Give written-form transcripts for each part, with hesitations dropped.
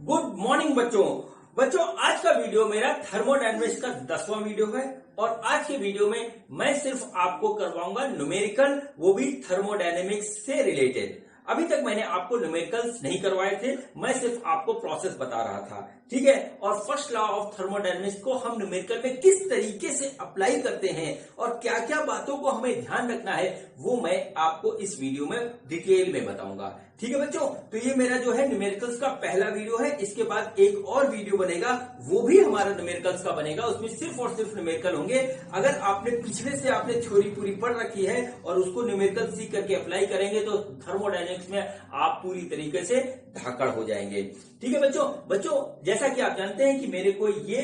Good morning बच्चों आज का वीडियो मेरा थर्मोडायनेमिक्स का 10वां वीडियो है और आज के वीडियो में मैं सिर्फ आपको करवाऊंगा न्यूमेरिकल, वो भी थर्मोडायनेमिक्स से रिलेटेड। अभी तक मैंने आपको न्यूमेरिकल्स नहीं करवाए थे, मैं सिर्फ आपको प्रोसेस बता रहा था, ठीक है। और फर्स्ट लॉ ऑफ थर्मोडायनेमिक्स को हम न्यूमेरिकल में किस तरीके से अप्लाई करते हैं और क्या क्या बातों को हमें ध्यान रखना है वो मैं आपको इस वीडियो में डिटेल में बताऊंगा, ठीक है बच्चों। तो ये मेरा जो है न्यूमेरिकल्स का पहला वीडियो है। इसके बाद एक और वीडियो बनेगा, वो भी हमारा न्यूमेरिकल्स का बनेगा, उसमें सिर्फ और सिर्फ न्यूमेरिकल होंगे। अगर आपने पिछले से आपने थ्योरी पूरी पढ़ रखी है और उसको न्यूमेरिकल सीख करके अप्लाई करेंगे तो थर्मोडायनेमिक्स में आप पूरी तरीके से धाकड़ हो जाएंगे, ठीक है बच्चों जैसा कि आप जानते हैं कि मेरे को ये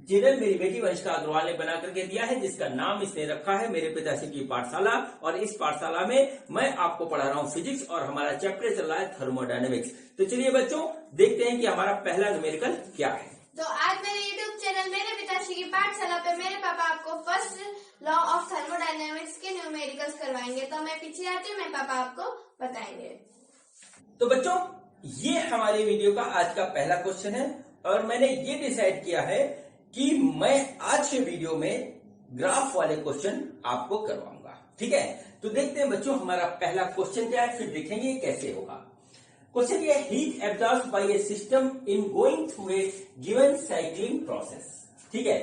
चैनल मेरी बेटी वंशिका अग्रवाल ने बना करके दिया है, जिसका नाम इसने रखा है मेरे पिताश्री की पाठशाला। और इस पाठशाला में मैं आपको पढ़ा रहा हूं फिजिक्स और हमारा चैप्टर चल रहा है थर्मोडायनेमिक्स। तो चलिए बच्चों देखते हैं कि हमारा पहला न्यूमेरिकल क्या है। तो आज मेरे YouTube चैनल मेरे पिताश्री की पाठशाला पे मेरे पापा आपको फर्स्ट लॉ ऑफ थर्मोडायनेमिक्स के न्यूमेरिकल्स करवाएंगे। तो मैं पीछे आती हूँ, मेरे पापा आपको बताएंगे। तो बच्चों ये हमारी वीडियो का आज का पहला क्वेश्चन है और मैंने ये डिसाइड किया है कि मैं आज के वीडियो में ग्राफ वाले क्वेश्चन आपको करवाऊंगा, ठीक है। तो देखते हैं बच्चों हमारा पहला क्वेश्चन क्या है, फिर देखेंगे कैसे होगा। क्वेश्चन ये heat absorbed bye A system in going through a given cycling process, ठीक है।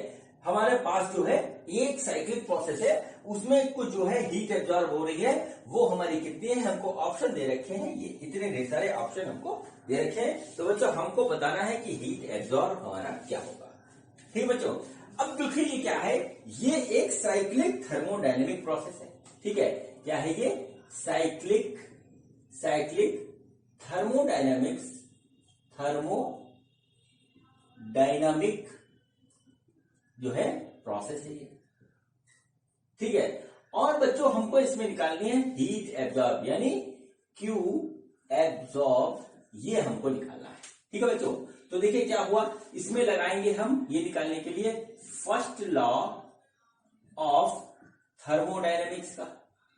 हमारे पास जो है एक साइक्लिक प्रोसेस है, उसमें कुछ जो है हीट एब्जॉर्ब हो रही है, वो हमारी कितनी है, हमको ऑप्शन दे रखे हैं, ये इतने ढेर सारे ऑप्शन हमको दे रखे हैं। तो बच्चों हमको बताना है कि हीट एब्जॉर्ब हमारा क्या होगा, ठीक बच्चों। अब देखिए ये क्या है, ये एक साइक्लिक थर्मोडायनेमिक प्रोसेस है, ठीक है। क्या है ये साइक्लिक थर्मोडायनामिक जो है प्रोसेस है ये, ठीक है। और बच्चों हमको इसमें निकालनी है हीट एब्जॉर्ब यानी Q एब्जॉर्ब, ये हमको निकालना है, ठीक है बच्चों। तो देखिए क्या हुआ, इसमें लगाएंगे हम ये निकालने के लिए फर्स्ट लॉ ऑफ थर्मोडायनेमिक्स का,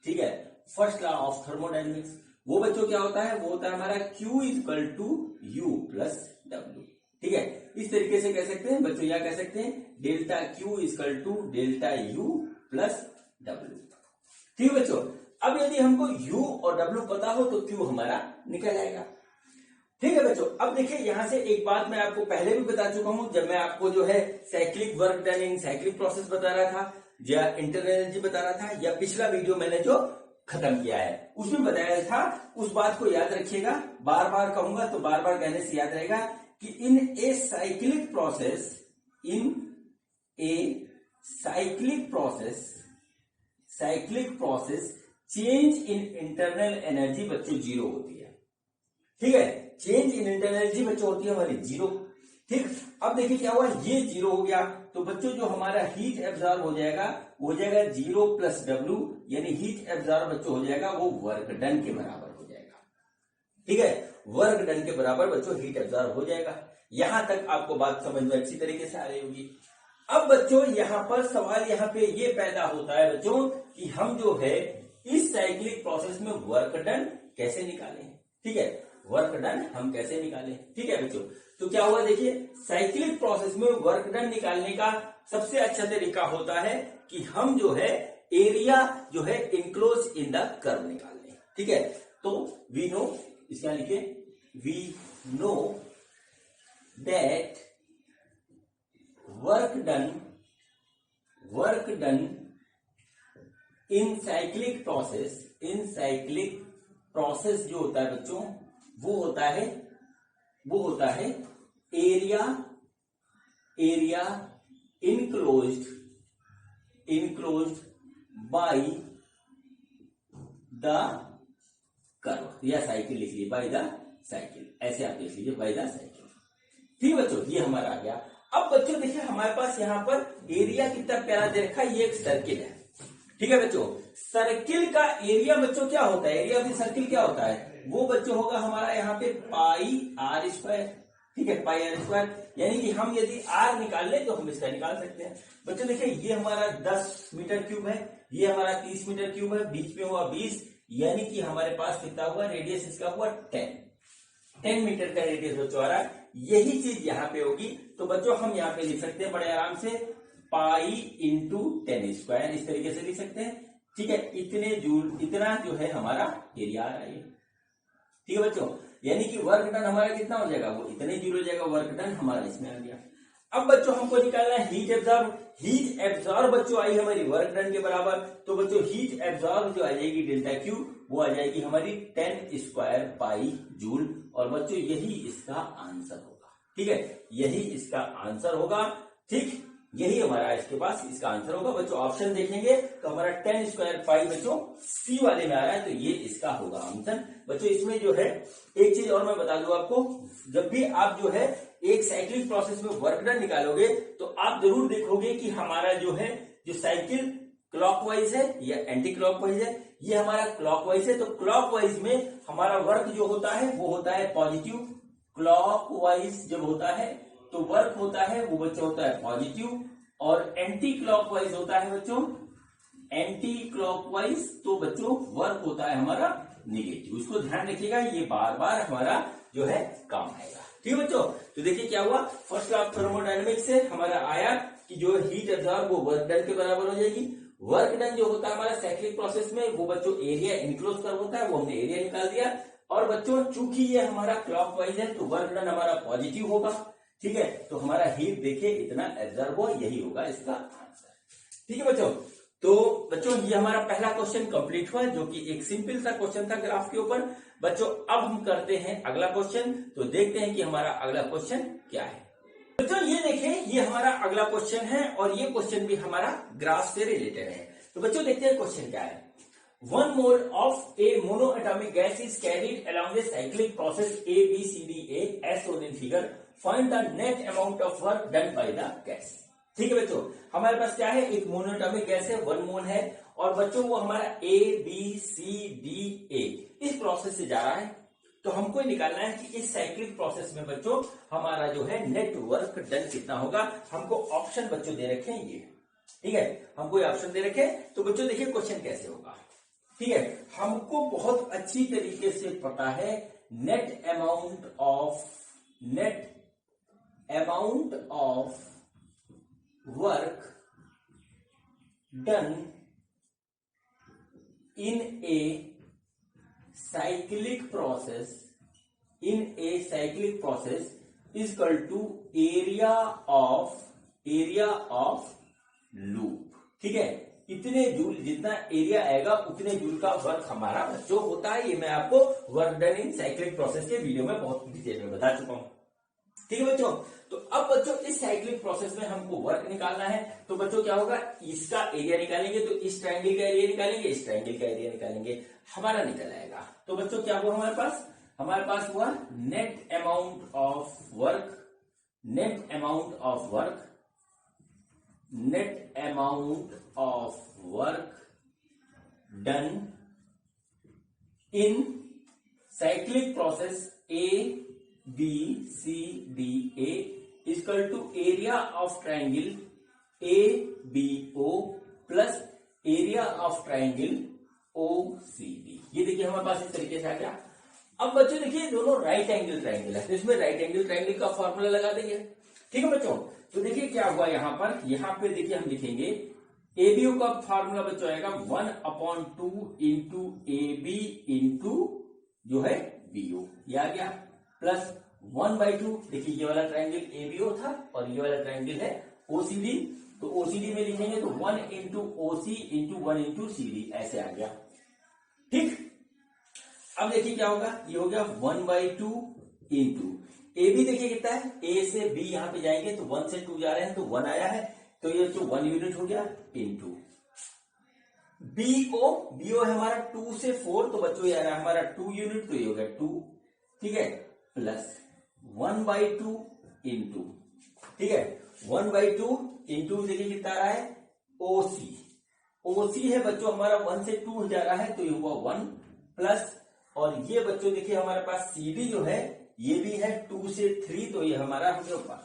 ठीक है। फर्स्ट लॉ ऑफ थर्मोडायनेमिक्स वो बच्चों क्या होता है, वो होता है हमारा Q equal to U plus W, ठीक है। इस तरीके से कह सकते हैं बच्चों, या कह सकते हैं delta Q equal to delta U plus W, ठीक है बच्चों। अब यदि हमको U और W पता हो तो Q हमारा निकल आएगा, ठीक है बच्चों। अब देखिए यहां से एक बात मैं आपको पहले भी बता चुका हूं, जब मैं आपको जो है cyclic work done in cyclic process बता रहा था या इंटरनल एनर्जी बता रहा था, या पिछला वीडियो मैंने जो खत्म किया है उसमें बताया था, उस बात को याद रखिएगा। बार बार कहूंगा तो बार बार कहने से याद रहेगा कि in a cyclic process change in internal energy बच्चों जीरो होती है, ठीक है। चेंज इन इंटरनल एनर्जी बच्चों होती है हमारी जीरो, ठीक। अब देखिए क्या हुआ, ये जीरो हो गया तो बच्चों जो हमारा हीट एब्जॉर्ब हो जाएगा वो हो जाएगा 0 प्लस W, यानी हीट एब्जॉर्ब बच्चों हो जाएगा वो वर्क डन के बराबर हो जाएगा, ठीक है। वर्क डन के बराबर बच्चों हीट एब्जॉर्ब हो जाएगा। यहां तक आपको बात समझ में अच्छी तरीके से आ रही होगी। अब बच्चों यहां पर सवाल यहाँ पे ये पैदा होता है बच्चों कि हम जो है इस साइक्लिक प्रोसेस में वर्क डन कैसे निकालें, ठीक है। वर्क डन हम कैसे निकालें, ठीक है बच्चों। तो क्या हुआ देखिए, साइक्लिक प्रोसेस में वर्क डन निकालने का सबसे अच्छा तरीका होता है कि हम जो है एरिया जो है इनक्लोज इन द कर्व निकाल लें, ठीक है। तो वी नो, इसका लिखिए we know that work done in cyclic process जो होता है बच्चों वो होता है area enclosed by the curve, या साइकिल लिख लीजिए बाय द साइकिल, ऐसे आप लिख लीजिए बाय द साइकिल, ठीक है बच्चों। ये हमारा आ गया। अब बच्चों देखिए हमारे पास यहाँ पर एरिया कितना प्यारा दे रखा है, ये एक सर्किल है, ठीक है बच्चों। सर्किल का एरिया बच्चों क्या होता है, एरिया ऑफ द सर्किल क्या होता है, वो बच्चों होगा हमारा यहाँ पे पाई आर स्क्वायर, ठीक है, पाई आर स्क्वायर। यानी कि हम यदि आर निकाल ले तो हम इसका निकाल सकते हैं बच्चों। देखिए ये हमारा 10 मीटर क्यूब है, ये हमारा 30 मीटर क्यूब है, बीच में हुआ 20, यानी कि हमारे पास कितना हुआ, रेडियस इसका हुआ 10, 10 मीटर का रेडियस बच्चों आ रहा है, यही चीज यहाँ पे होगी। तो बच्चों हम यहाँ पे लिख सकते हैं बड़े आराम से, पाई इंटू 10 स्क्वायर, इस तरीके से लिख सकते हैं। ठीक है, इतने जूल, इतना जो है हमारा एरिया आ रहा है। ठीक है बच्चों, यानी कि वर्क डन हमारा कितना हो जाएगा, वो इतने जूल हो जाएगा, वर्क डन हमारा इसमें आ गया। अब बच्चों हमको निकालना है हीट एब्जॉर्ब। हीट एब्जॉर्ब बच्चों आई हमारी वर्क डन के बराबर, तो बच्चों हीट एब्जॉर्ब जो आ जाएगी डेल्टा क्यू, वो आ जाएगी हमारी 10 स्क्वायर पाई जूल। और बच्चों यही इसका आंसर होगा। ठीक है, यही इसका आंसर होगा। ठीक, यही हमारा इसके पास इसका आंसर होगा। बच्चों ऑप्शन देखेंगे तो हमारा 10 स्क्वायर पाई बच्चों सी वाले में आ रहा है, तो ये इसका होगा आंसर। बच्चों इसमें जो है एक चीज और मैं बता दूं आपको, जब भी आप जो है एक साइक्लिक प्रोसेस में वर्क डन निकालोगे तो आप जरूर देखोगे कि हमारा जो है जो साइकिल क्लॉकवाइज है या एंटी क्लॉकवाइज है। ये हमारा क्लॉकवाइज है, तो क्लॉकवाइज में हमारा वर्क जो होता है वो होता है पॉजिटिव। क्लॉकवाइज जब होता है तो वर्क होता है वो बच्चों होता है पॉजिटिव, और एंटी क्लॉकवाइज होता है बच्चों, एंटी क्लॉकवाइज तो बच्चों वर्क होता है हमारा निगेटिव। इसको ध्यान रखिएगा, ये बार बार हमारा जो है काम आएगा। ठीक है बच्चों, तो देखिए क्या हुआ, फर्स्ट ऑफ थर्मोडायनेमिक्स से हमारा आया कि जो हीट एब्जॉर्ब वो वर्क डन के बराबर हो जाएगी। वर्क डन जो होता है हमारा साइक्लिक प्रोसेस में, वो बच्चों एरिया इनक्लोज कर होता है, वो हमने एरिया निकाल दिया। और बच्चों चूंकि ये हमारा क्लॉकवाइज है तो वर्क डन हमारा पॉजिटिव होगा। ठीक है, तो हमारा हीट देखिए इतना एब्जॉर्ब हो, यही होगा इसका आंसर। ठीक है बच्चों, तो बच्चों ये हमारा पहला क्वेश्चन कंप्लीट हुआ, जो कि एक सिंपल सा क्वेश्चन था ग्राफ के ऊपर। बच्चों अब हम करते हैं अगला क्वेश्चन, तो देखते हैं कि हमारा अगला क्वेश्चन क्या है। बच्चों ये देखें, ये हमारा अगला क्वेश्चन है और ये क्वेश्चन भी हमारा ग्राफ से रिलेटेड है। तो बच्चों देखते हैं क्वेश्चन क्या है। 1 mole of a monoatomic gas is carried along the cyclic process ABCDA as shown in figure. Find the net amount of work done by the gas. ठीक है बच्चों, हमारे पास क्या है, एक मोनोएटॉमिक गैस है, 1 मोल है, और बच्चों वो हमारा ABCDA इस प्रोसेस से जा रहा है। तो हमको निकालना है कि इस साइक्लिक प्रोसेस में बच्चों हमारा जो है नेट वर्क डन कितना होगा। हमको ऑप्शन बच्चों दे रखे हैं ये, ठीक है, हमको ये ऑप्शन दे रखे। तो बच्चों देखिए क्वेश्चन कैसे होगा। ठीक है, हमको बहुत अच्छी तरीके से पता है net amount of work done in a cyclic process is equal to area of loop. ठीक है, इतने जूल, जितना एरिया आएगा उतने जूल का वर्क हमारा बच्चों होता है। ये मैं आपको work done in cyclic process के वीडियो में बहुत डिटेल में बता चुका हूं। ठीक है बच्चों, तो अब बच्चों इस साइक्लिक प्रोसेस में हमको वर्क निकालना है। तो बच्चों क्या होगा, इसका एरिया निकालेंगे तो इस ट्रायंगल का एरिया निकालेंगे, इस ट्रायंगल का एरिया निकालेंगे, हमारा निकल आएगा। तो बच्चों क्या हुआ हमारे पास हुआ net amount of work done in cyclic process ABCDA equal to area of triangle ABO plus area of triangle OCD। ये देखिए हमारे पास इस तरीके से आ गया। अब बच्चों देखिए दोनों राइट एंगल ट्रायंगल है, तो इसमें राइट एंगल ट्रायंगल का फॉर्मूला लगा देंगे। ठीक है बच्चों, तो देखिए क्या हुआ यहाँ पे देखिए हम लिखेंगे ABO का फॉर्मूला बच्चों आएगा 1/2 इंटू AB इंटू जो है BO, ये आ गया, प्लस 1/2। देखिए ये वाला ट्रायंगल ABO था और ये वाला ट्रायंगल है OCD, तो OCD में लिखेंगे तो 1 into OC into 1 into CD, ऐसे आ गया। ठीक, अब देखिए क्या होगा, ये हो गया 1/2 इंटू AB देखिए कितना है, A से B यहां पे जाएंगे तो 1 से 2 जा रहे हैं तो 1 आया है, तो ये तो 1 यूनिट हो गया इंटू BO है हमारा 2 से 4, तो बच्चों ये आ रहा है हमारा 2 यूनिट, तो ये हो गया 2। ठीक है, प्लस 1/2 इंटू, ठीक है 1/2 इंटू देखिए कितना आ रहा है OC है बच्चों हमारा 1 से 2 जा रहा है, तो ये हुआ 1 प्लस, और ये बच्चों देखिए हमारे पास CD जो है ये भी है 2 से 3, तो ये हमारा हो गया 1।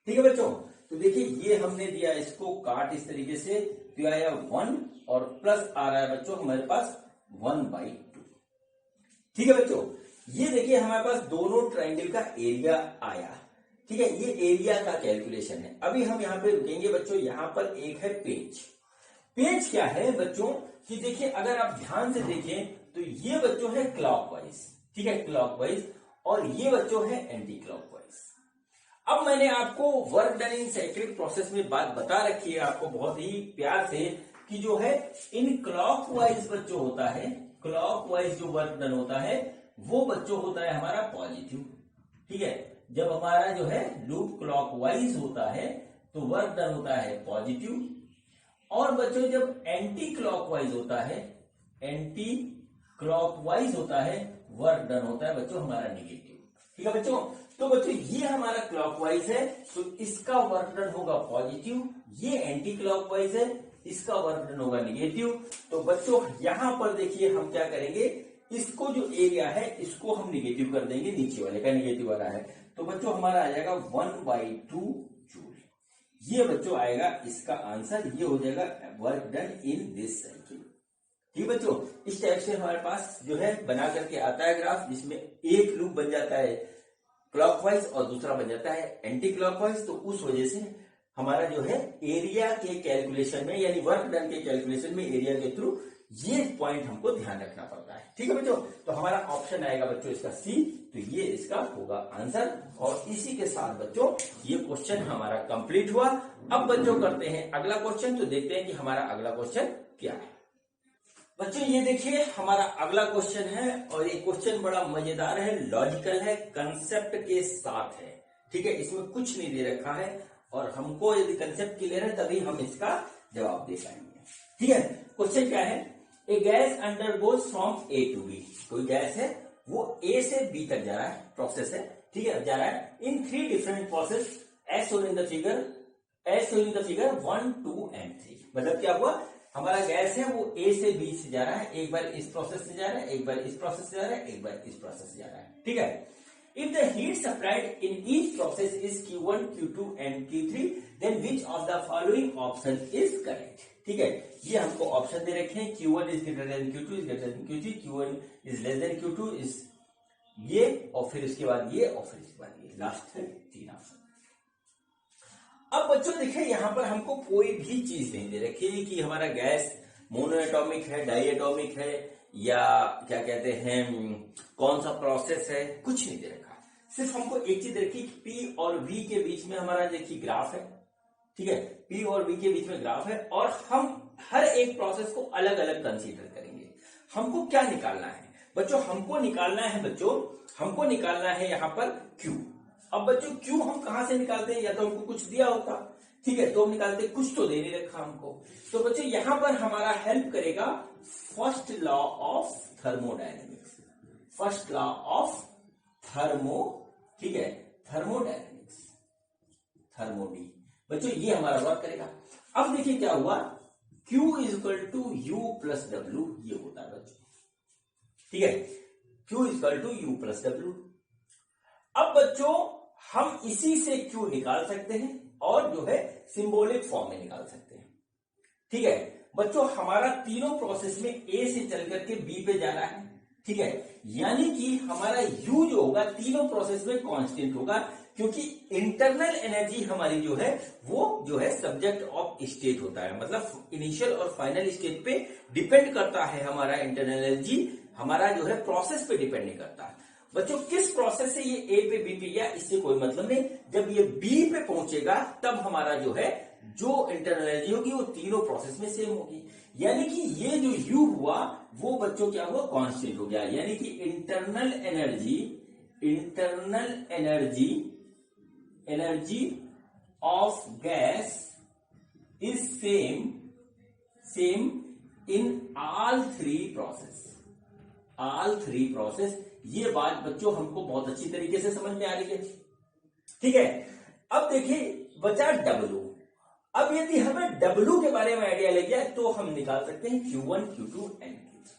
ठीक है बच्चों, तो देखिए ये हमने दिया इसको काट इस तरीके से, तो आया 1 और प्लस आ रहा है बच्चों हमारे पास 1/2। ठीक है बच्चों, ये देखिए हमारे पास दोनों ट्रायंगल का एरिया आया, ठीक है, ये एरिया का कैलकुलेशन है। अभी हम यहाँ पे रुकेंगे बच्चों, यहाँ पर एक है पेज। पेज क्या है बच्चों कि देखिए अगर आप ध्यान से देखें तो ये बच्चों है क्लॉकवाइज, ठीक है, क्लॉकवाइज, और ये बच्चों है एंटी क्लॉकवाइज। अब मैंने आपको work done in cyclic process में बात बता रखी है आपको बहुत ही प्यार से कि जो है इन क्लॉकवाइज बच्चों होता है, क्लॉकवाइज जो वर्क डन होता है वो बच्चों होता है हमारा पॉजिटिव, ठीक है। जब हमारा जो है लूप क्लॉकवाइज होता है तो वर्क डन होता है पॉजिटिव, और बच्चों जब एंटी क्लॉकवाइज होता है, एंटी क्लॉकवाइज होता है, वर्क डन होता है बच्चों हमारा नेगेटिव, ठीक है बच्चों। तो बच्चों ये हमारा क्लॉकवाइज है तो इसका वर्क डन होगा पॉजिटिव, ये एंटी क्लॉकवाइज है, इसका वर्क डन होगा नेगेटिव। तो बच्चों यहां पर देखिए हम क्या करेंगे, इसको जो एरिया है इसको हम नेगेटिव कर देंगे, नीचे वाले का नेगेटिव वाला है, तो बच्चों हमारा आ जाएगा 1/2 जूल। ये बच्चों आएगा इसका आंसर, ये हो जाएगा work done in this cycle, ठीक बच्चों। इस टाइप से हमारे पास जो है बना करके आता है ग्राफ, जिसमें एक लूप बन जाता है क्लॉकवाइज और दूसरा बन जाता है एंटी क्लॉकवाइज। तो उस वजह से हमारा जो है एरिया के कैलकुलेशन में यानी वर्क डन के कैलकुलेशन में एरिया के थ्रू ये पॉइंट हमको ध्यान रखना पड़ता है, ठीक है बच्चों। तो हमारा ऑप्शन आएगा बच्चों इसका सी, तो ये इसका होगा आंसर। और इसी के साथ बच्चों ये क्वेश्चन हमारा कंप्लीट हुआ। अब बच्चों करते हैं अगला क्वेश्चन, तो देखते हैं कि हमारा अगला क्वेश्चन क्या है। बच्चों ये देखिए हमारा अगला क्वेश्चन है और ये क्वेश्चन बड़ा मजेदार है, लॉजिकल है, कंसेप्ट के साथ है, ठीक है। इसमें कुछ नहीं दे रखा है और हमको यदि कंसेप्ट क्लियर है तभी हम इसका जवाब दे पाएंगे, ठीक है। क्वेश्चन क्या है, a gas undergoes from A to B. कोई गैस है वो ए से बी तक जा रहा है, प्रोसेस है, ठीक है, जा रहा है in 3 different process as shown in the figure, as shown in the figure 1, 2 and 3। मतलब क्या हुआ, हमारा गैस है वो ए से बी से जा रहा है, एक बार इस प्रोसेस से जा रहा है, एक बार इस प्रोसेस से जा रहा है, एक बार इस प्रोसेस से जा रहा है, ठीक है। If the heat supplied in each process is Q1, Q2 and Q3, then which of the following option is correct? ठीक है, ये हमको ऑप्शन दे रखे हैं, Q1 is greater than Q2 is greater than Q3, Q1 is less than Q2 is ये, और फिर उसके बाद ये, और फिर उसके बाद ये, लास्ट है 3 ऑप्शन। अब बच्चों देखिए यहाँ पर हमको कोई भी चीज नहीं दे रखी है कि हमारा गैस मोनोएटॉमिक है, डाइएटॉमिक है, या क्या कहते हैं कौन सा प्रोसेस है, कुछ नहीं दे रखा। सिर्फ हमको एक चीज रखी, पी और वी के बीच में हमारा देखिए ग्राफ है, ठीक है, पी और वी के बीच में ग्राफ है, और हम हर एक प्रोसेस को अलग अलग कंसीडर करेंगे। हमको क्या निकालना है बच्चों, हमको निकालना है यहाँ पर क्यू। अब बच्चों क्यू हम कहां से निकालते हैं, या तो हमको कुछ दिया होता, ठीक है, तो हम निकालते, कुछ तो दे नहीं रखा हमको। तो बच्चों यहां पर हमारा हेल्प करेगा first law of thermodynamics, first law of thermo, ठीक है, थर्मोडायनेमिक्स, थर्मोडी। बच्चों ये हमारा वर्क करेगा। अब देखिए क्या हुआ, Q is equal to U plus W, ये होता है बच्चों, ठीक है, Q is equal to U plus W. अब बच्चों हम इसी से Q निकाल सकते हैं और जो है सिंबॉलिक फॉर्म में निकाल सकते हैं, ठीक है। बच्चों हमारा तीनों प्रोसेस में A से चल करके B पे जाना है, ठीक है, यानी कि हमारा U जो होगा तीनों प्रोसेस में कांस्टेंट होगा, क्योंकि इंटरनल एनर्जी हमारी जो है वो जो है सब्जेक्ट ऑफ स्टेट होता है, मतलब इनिशियल और फाइनल स्टेट पे डिपेंड करता है हमारा इंटरनल एनर्जी, हमारा जो है प्रोसेस पे डिपेंड नहीं करता। बच्चों किस प्रोसेस से ये ए पे बी पे गया इससे कोई मतलब नहीं, जब ये बी पे पहुंचेगा तब हमारा जो है जो इंटरनल एनर्जी होगी वो तीनों प्रोसेस में सेम होगी, यानी कि ये जो यू हुआ वो बच्चों क्या हुआ, कांस्टेंट हो गया, यानी कि internal energy of gas is same in all three process. ये बात बच्चों हमको बहुत अच्छी तरीके से समझ में आ रही है, ठीक है। अब देखिए बचा डब्ल्यू। अब यदि हमें डब्ल्यू के बारे में आइडिया लग गया तो हम निकाल सकते हैं Q1, Q2 एंड Q3,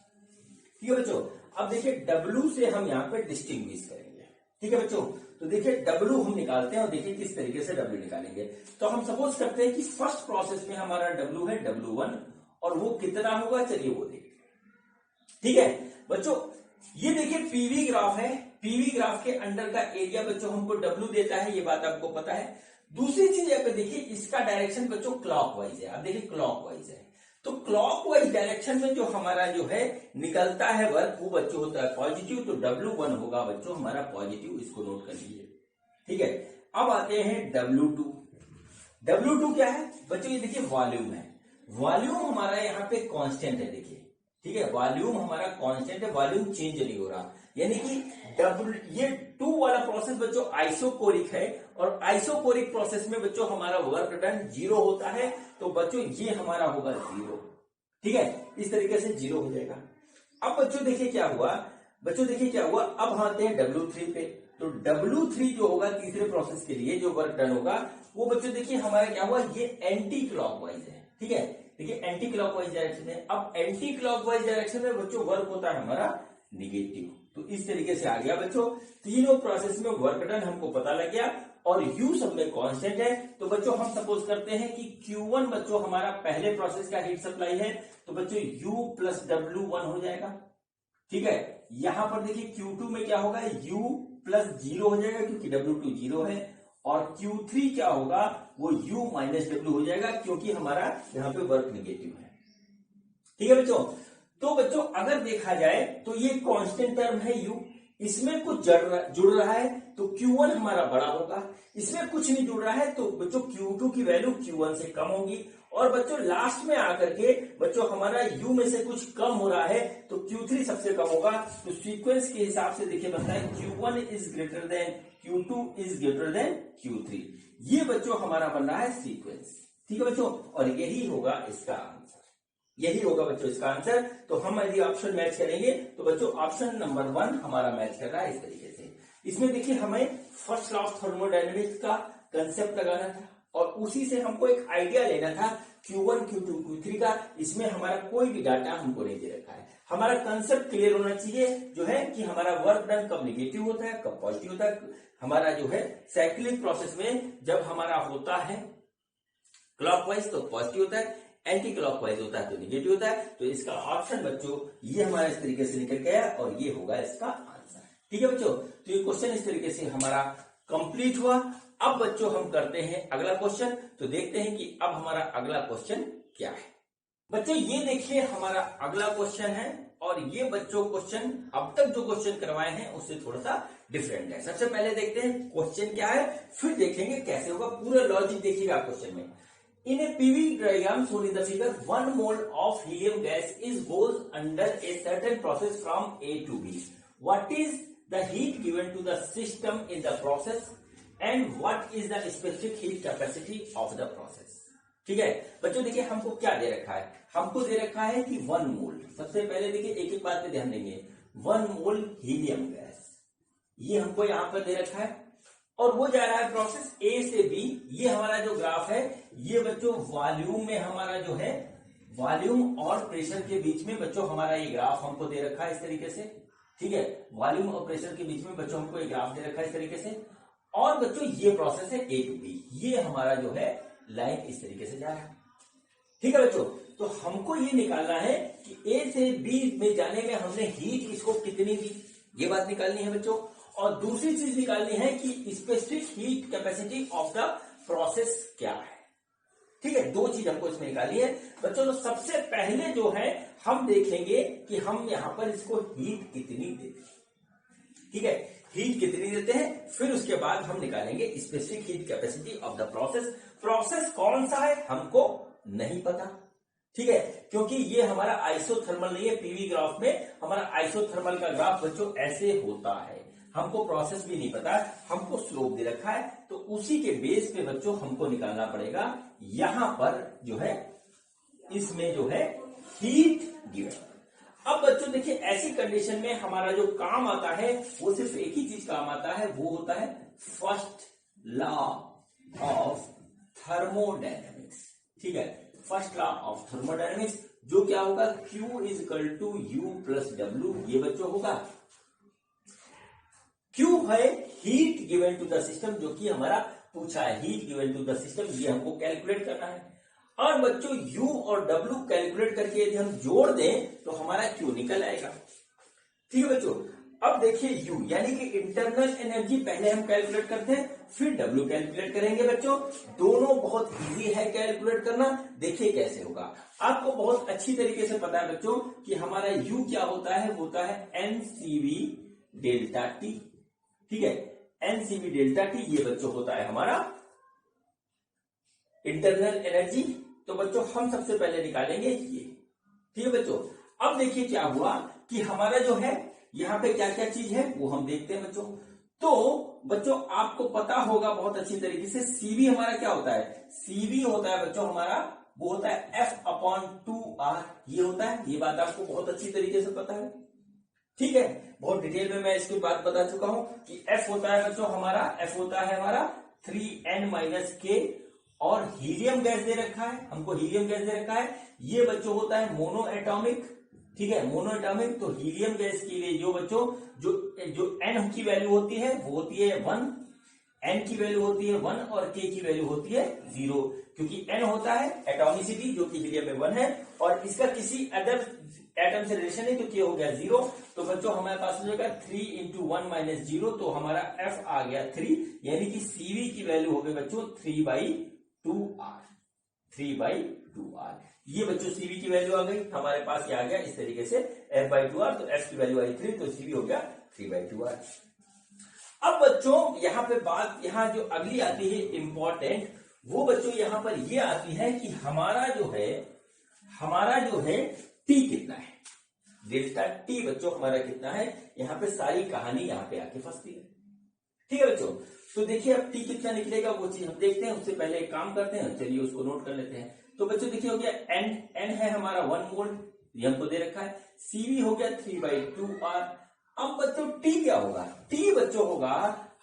ठीक है बच्चों। अब देखिए डब्ल्यू से हम यहाँ पे डिस्टिंग्विश करेंगे, ठीक है बच्चों। तो देखिए डब्ल्यू हम निकालते हैं और देखिए किस तरीके से डब्ल्यू निकालेंगे। तो हम सपोज करते हैं कि फर्स्ट प्रोसेस में हमारा डब्ल्यू है W1, और वो कितना होगा चलिए वो देखते हैं, ठीक है बच्चों। ये देखिए पीवी ग्राफ है, पीवी ग्राफ के अंडर का एरिया बच्चों हमको डब्ल्यू देता है, ये बात आपको पता है। दूसरी चीज यहाँ पे देखिए इसका डायरेक्शन बच्चों क्लॉकवाइज है। आप देखिए क्लॉकवाइज है, तो क्लॉकवाइज डायरेक्शन में जो हमारा जो है निकलता है वर्क वो बच्चों होता है पॉजिटिव, तो W1 होगा बच्चों हमारा पॉजिटिव, इसको नोट कर लीजिए। ठीक है, अब आते हैं W2। W2 क्या है बच्चों, ये देखिए वॉल्यूम है। वॉल्यूम हमारा यहाँ पे कांस्टेंट है, देखिए ठीक है, वॉल्यूम हमारा कांस्टेंट है, वॉल्यूम चेंज नहीं हो रहा, यानी कि ये 2 वाला प्रोसेस बच्चों आइसोकोरिक है, और आइसोकोरिक प्रोसेस में बच्चों हमारा वर्क डन 0 होता है, तो बच्चों ये हमारा होगा 0। ठीक है, इस तरीके से 0 हो जाएगा। अब बच्चों देखिए क्या हुआ, बच्चों देखिए क्या हुआ, अब आते हैं W3 पे। तो W3 जो होगा तीसरे प्रोसेस के लिए जो वर्क डन होगा वो बच्चों देखिए हमारा क्या हुआ, ये एंटी क्लॉकवाइज है। ठीक है, देखिए एंटी क्लॉकवाइज डायरेक्शन है। अब एंटी क्लॉकवाइज डायरेक्शन में बच्चों वर्क होता है हमारा निगेटिव, तो इस तरीके से आ गया बच्चों। तीनों प्रोसेस में वर्क डन हमको पता लग गया, और U सब में कांस्टेंट है। तो बच्चों हम सपोज करते हैं कि Q1 बच्चों हमारा पहले प्रोसेस का हीट सप्लाई है, तो बच्चों U प्लस W1 हो जाएगा। ठीक है, यहां पर देखिए Q2 में क्या होगा, U प्लस 0 हो जाएगा क्योंकि W2 0 है, और Q3 क्या होगा, वो U माइनस W हो जाएगा क्योंकि हमारा यहाँ पे वर्क निगेटिव है। ठीक है बच्चों, तो बच्चों अगर देखा जाए तो ये कांस्टेंट टर्म है U, इसमें कुछ जुड़ रहा है तो Q1 हमारा बड़ा होगा, इसमें कुछ नहीं जुड़ रहा है तो बच्चों Q2 की वैल्यू Q1 से कम होगी, और बच्चों लास्ट में आकर के बच्चों हमारा U में से कुछ कम हो रहा है तो Q3 सबसे कम होगा। तो सीक्वेंस के हिसाब से देखिए बनता है Q1 is greater than Q2 is greater than Q3, ये बच्चों हमारा बन रहा है सीक्वेंस। ठीक है बच्चों, और यही होगा इसका आंसर, यही होगा बच्चों इसका आंसर। तो हम यदि ऑप्शन मैच करेंगे तो बच्चों ऑप्शन नंबर 1 हमारा मैच कर रहा है इस तरीके से। इसमें देखिए हमें फर्स्ट लॉ ऑफ थर्मोडायनेमिक्स का कंसेप्ट लगाना था, और उसी से हमको एक आइडिया लेना था Q1 Q2 Q3 का। इसमें हमारा कोई भी डाटा हमको नहीं दे रखा है, हमारा कंसेप्ट क्लियर होना चाहिए जो है कि हमारा वर्क डन कब निगेटिव होता है कब पॉजिटिव होता है। हमारा जो है साइक्लिक प्रोसेस में जब हमारा होता है क्लॉकवाइज तो पॉजिटिव होता है, एंटी क्लॉकवाइज होता है तो निगेटिव होता है। तो इसका ऑप्शन बच्चों ये हमारा इस तरीके से निकल गया, और ये होगा इसका आंसर। ठीक है बच्चों, तो ये क्वेश्चन इस तरीके से हमारा कंप्लीट हुआ। अब बच्चों हम करते हैं अगला क्वेश्चन, तो देखते हैं कि अब हमारा अगला क्वेश्चन क्या है। बच्चों ये देखिए हमारा अगला क्वेश्चन है, और ये बच्चों क्वेश्चन अब तक जो क्वेश्चन करवाए हैं उससे थोड़ा सा डिफरेंट है। सबसे पहले देखते हैं क्वेश्चन क्या है, फिर देखेंगे कैसे होगा, पूरा लॉजिक देखिएगा क्वेश्चन में। In a PV diagram shown in the figure, 1 mole of helium gas goes under a certain process from A to B. What is the heat given to the system in the process, and what is the specific heat capacity of the process? ठीक है बच्चों, देखिए हमको क्या दे रखा है, हमको दे रखा है कि 1 मोल। सबसे पहले देखिए एक एक बात पे ध्यान देंगे, 1 मोल हीलियम गैस ये हमको यहां पर दे रखा है, और वो जा रहा है प्रोसेस A से B। ये हमारा जो ग्राफ है ये बच्चों वॉल्यूम में हमारा जो है वॉल्यूम और प्रेशर के बीच में बच्चों हमारा ये ग्राफ हमको दे रखा है इस तरीके से। ठीक है, वॉल्यूम और प्रेशर के बीच में बच्चों हमको ये ग्राफ दे रखा है इस तरीके से, और बच्चों ये प्रोसेस है A टू B, ये हमारा जो है लाइन इस तरीके से जा रहा है। ठीक है बच्चों, तो हमको ये निकालना है कि A से B में जाने में हमने हीट इसको कितनी दी, ये बात निकालनी है बच्चों। और दूसरी चीज निकालनी है कि specific heat capacity of the process क्या है। ठीक है, दो चीज हमको इसमें निकालनी है बच्चों। तो सबसे पहले जो है हम देखेंगे कि हम यहां पर इसको हीट कितनी देते हैं। ठीक है, हीट कितनी देते हैं, फिर उसके बाद हम निकालेंगे specific heat capacity of the process. Process कौन सा है हमको नहीं पता, ठीक है, क्योंकि ये हमारा आइसोथर्मल नहीं है। पीवी ग्राफ में हमारा आइसोथर्मल का ग्राफ बच्चों ऐसे होता है, हमको प्रोसेस भी नहीं पता, हमको स्लोप दे रखा है, तो उसी के बेस पे बच्चों हमको निकालना पड़ेगा। यहां पर जो है इसमें जो है हीट गिवन। अब बच्चों देखिए ऐसी कंडीशन में हमारा जो काम आता है वो सिर्फ एक ही चीज काम आता है, वो होता है फर्स्ट लॉ ऑफ थर्मोडायनेमिक्स। ठीक है, फर्स्ट लॉ ऑफ थर्मोडायनेमिक्स जो क्या होगा, Q is equal to U plus W, ये बच्चों होगा। Q है heat given to the system, जो कि हमारा पूछा है heat given to the system, ये हमको कैलकुलेट करना है। और बच्चों U और W कैलकुलेट करके यदि हम जोड़ दें तो हमारा Q निकल आएगा। ठीक है बच्चों। अब देखिए U यानी कि इंटरनल एनर्जी पहले हम कैलकुलेट करते हैं, फिर W कैलकुलेट करेंगे बच्चों। दोनों बहुत इजी है कैलकुलेट करना। देखिए कैसे होगा। आपको बहुत अच्छी तरीके से पता है बच्चों कि हमारा U क्या होता है NCV डेल्टा T। ठीक है, NCV डेल्टा T ये बच्चों होता है हमारा इंटरनल एनर्जी। तो बच्चों हम सबसे पहले निकालेंगे ये। ठीक है बच्चों। अब देखिए क्या हुआ कि हमारा जो है यहाँ पे क्या क्या चीज है वो हम देखते हैं बच्चों। तो बच्चों आपको पता होगा बहुत अच्छी तरीके से सीवी हमारा क्या होता है, सीवी होता है बच्चों हमारा वो होता है F/2R। ये होता है, ये बात आपको बहुत अच्छी तरीके से पता है। ठीक है, बहुत डिटेल में मैं इसकी बात बता चुका हूं कि F होता है बच्चों हमारा, F होता है हमारा 3n-k और हीलियम गैस दे रखा है, हमको हीलियम गैस दे रखा है। ये बच्चों होता है मोनो एटॉमिक। ठीक है, मोनो एटॉमिक। तो हीलियम गैस के लिए जो बच्चों जो n की वैल्यू होती है वो होती है 1, n की वैल्यू होती है 1 और k की वैल्यू होती है 0, क्योंकि n होता है एटॉमिसिटी जो कि हीलियम में 1 है और इसका किसी अदर एटम से रिलेशन है तो k हो गया 0। तो बच्चों हमारे पास हो जाएगा 3 × 1 - 0, तो हमारा F आ गया 3, यानी कि CV की वैल्यू हो गई बच्चों 3/2R। 3/2R ये बच्चों सीवी की वैल्यू आ गई हमारे पास। ये आ गया इस तरीके से F/2R, तो F की वैल्यू आई 3, तो सीवी हो गया 3/2R। अब बच्चों यहाँ पे बात, यहाँ जो अगली आती है इंपॉर्टेंट, वो बच्चों यहाँ पर ये आती है कि हमारा जो है T कितना है, डेल्टा T बच्चों हमारा कितना है। यहाँ पे सारी कहानी यहाँ पे आके फंसती है। ठीक है बच्चों, तो देखिए अब T कितना निकलेगा वो चीज हम देखते हैं। उससे पहले एक काम करते हैं, चलिए उसको नोट कर लेते हैं। तो बच्चों देखिए हो गया n है हमारा 1 मोल, ये हमको दे रखा है। CV हो गया 3/2R। अब बच्चों T क्या होगा, T बच्चों होगा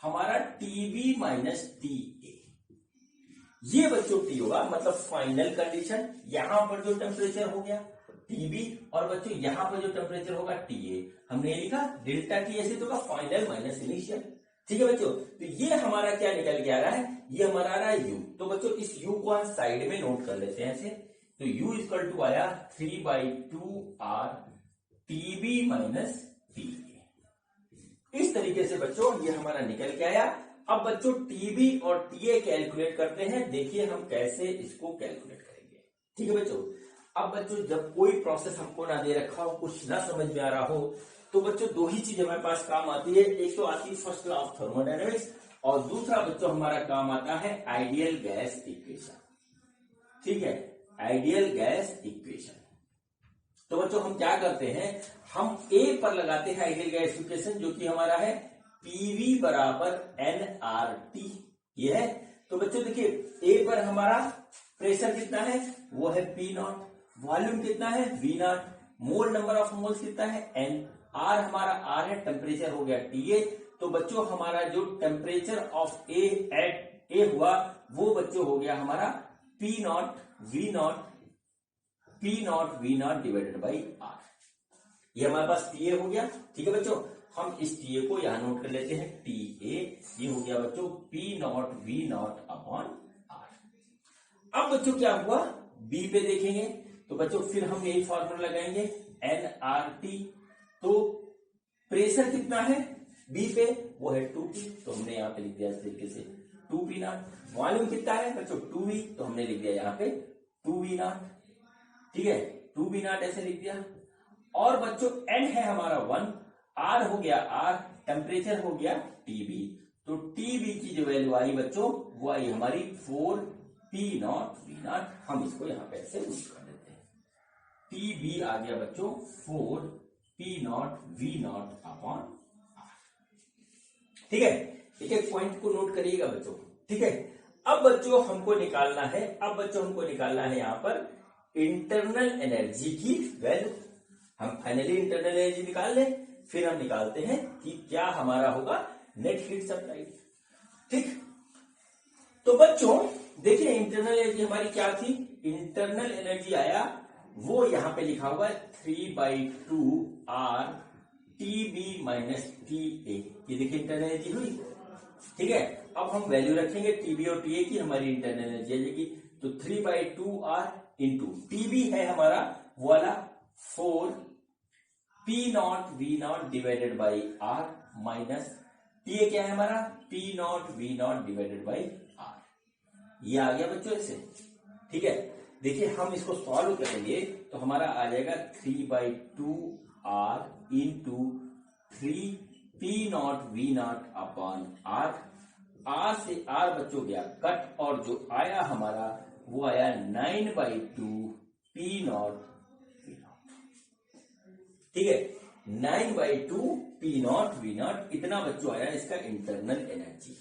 हमारा TB - TA। ये बच्चों T होगा, मतलब फाइनल कंडीशन। यहां पर जो टेम्परेचर हो गया TB और बच्चों यहां पर जो टेम्परेचर होगा TA, हमने लिखा डेल्टा T ऐसे तो होगा फाइनल माइनस इनिशियल। ठीक है बच्चों, तो ये हमारा क्या निकल के आ रहा है, ये हमारा आ रहा है U। तो बच्चों इस U को हम साइड में नोट कर लेते हैं ऐसे। तो U = आया 3/2R TB - TA। इस तरीके से बच्चों ये हमारा निकल के आया। अब बच्चों TB और TA कैलकुलेट करते हैं। देखिए हम कैसे इसको कैलकुलेट करेंगे। ठीक है बच्चों, अब बच्चों जब कोई प्रोसेस हमको ना दे रखा हो, कुछ ना समझ में आ रहा हो, तो बच्चों दो ही चीज हमारे पास काम आती है। एक तो आती है फर्स्ट लॉ ऑफ थर्मोडायनेमिक्स और दूसरा बच्चों हमारा काम आता है आइडियल गैस इक्वेशन। ठीक है, आइडियल गैस इक्वेशन। तो बच्चों हम क्या करते हैं, हम A पर लगाते हैं आइडियल गैस इक्वेशन, जो कि हमारा है PV = nRT। ये है। तो बच्चों देखिए A पर हमारा प्रेशर कितना है, वो है P0, वॉल्यूम कितना है V0, mole number of moles कितना है N, R हमारा R है, टेम्परेचर हो गया TA। तो बच्चों हमारा जो temperature of A at A हुआ वो बच्चों हो गया हमारा P0 V0 /R। ये हमारे पास TA हो गया। ठीक है बच्चों, हम इस TA को यहां नोट कर लेते हैं TA। ये हो गया बच्चों P0 V0/R। अब बच्चों क्या हुआ, B पे देखेंगे तो बच्चों फिर हम यही फॉर्मूला लगाएंगे nRT। तो प्रेशर कितना है B पे, वो है 2P, तो हमने यहाँ पे लिख दिया इस तरीके से 2P0। वॉल्यूम कितना है बच्चों 2V, तो हमने लिख दिया यहाँ पे 2V0। ठीक है, 2V0 ऐसे लिख दिया। और बच्चों N है हमारा 1, R हो गया R, टेम्परेचर हो गया TB। तो TB की जो वैल्यू आई बच्चों वो आई हमारी 4P0 V0। हम इसको यहाँ पे ऐसे यूज कर देते हैं। TB आ गया बच्चों 4P0 V0/R। ठीक है, एक पॉइंट को नोट करिएगा बच्चों। ठीक है, अब बच्चों हमको निकालना है यहाँ पर इंटरनल एनर्जी की वैल्यू। हम फाइनली इंटरनल एनर्जी निकाल लें, फिर हम निकालते हैं कि क्या हमारा होगा नेट हीट सप्लाई। ठीक, तो बच्चों देखिए इंटरनल एनर्जी हमारी क्या थी, इंटरनल एनर्जी आया वो यहां पे लिखा हुआ है 3/2R TB - TA। ये देखिए इंटरनल एनर्जी हुई। ठीक है, अब हम वैल्यू रखेंगे TB और TA की, हमारी इंटरनल एनर्जी आ जाएगी। तो 3/2R इंटू TB है हमारा वो वाला 4 P naught V naught divided by R minus ये क्या है हमारा P naught V naught divided by R. ये आ गया बच्चों ऐसे, ठीक है। देखिए हम इसको सॉल्व करेंगे तो हमारा आ जाएगा 3/2 R into 3 P naught V naught upon R. R से आर बच्चों गया कट और जो आया हमारा वो आया 9/2 पी नॉट वी नॉट, ठीक है। 9/2 पी नॉट वी नॉट इतना बच्चों आया इसका इंटरनल एनर्जी।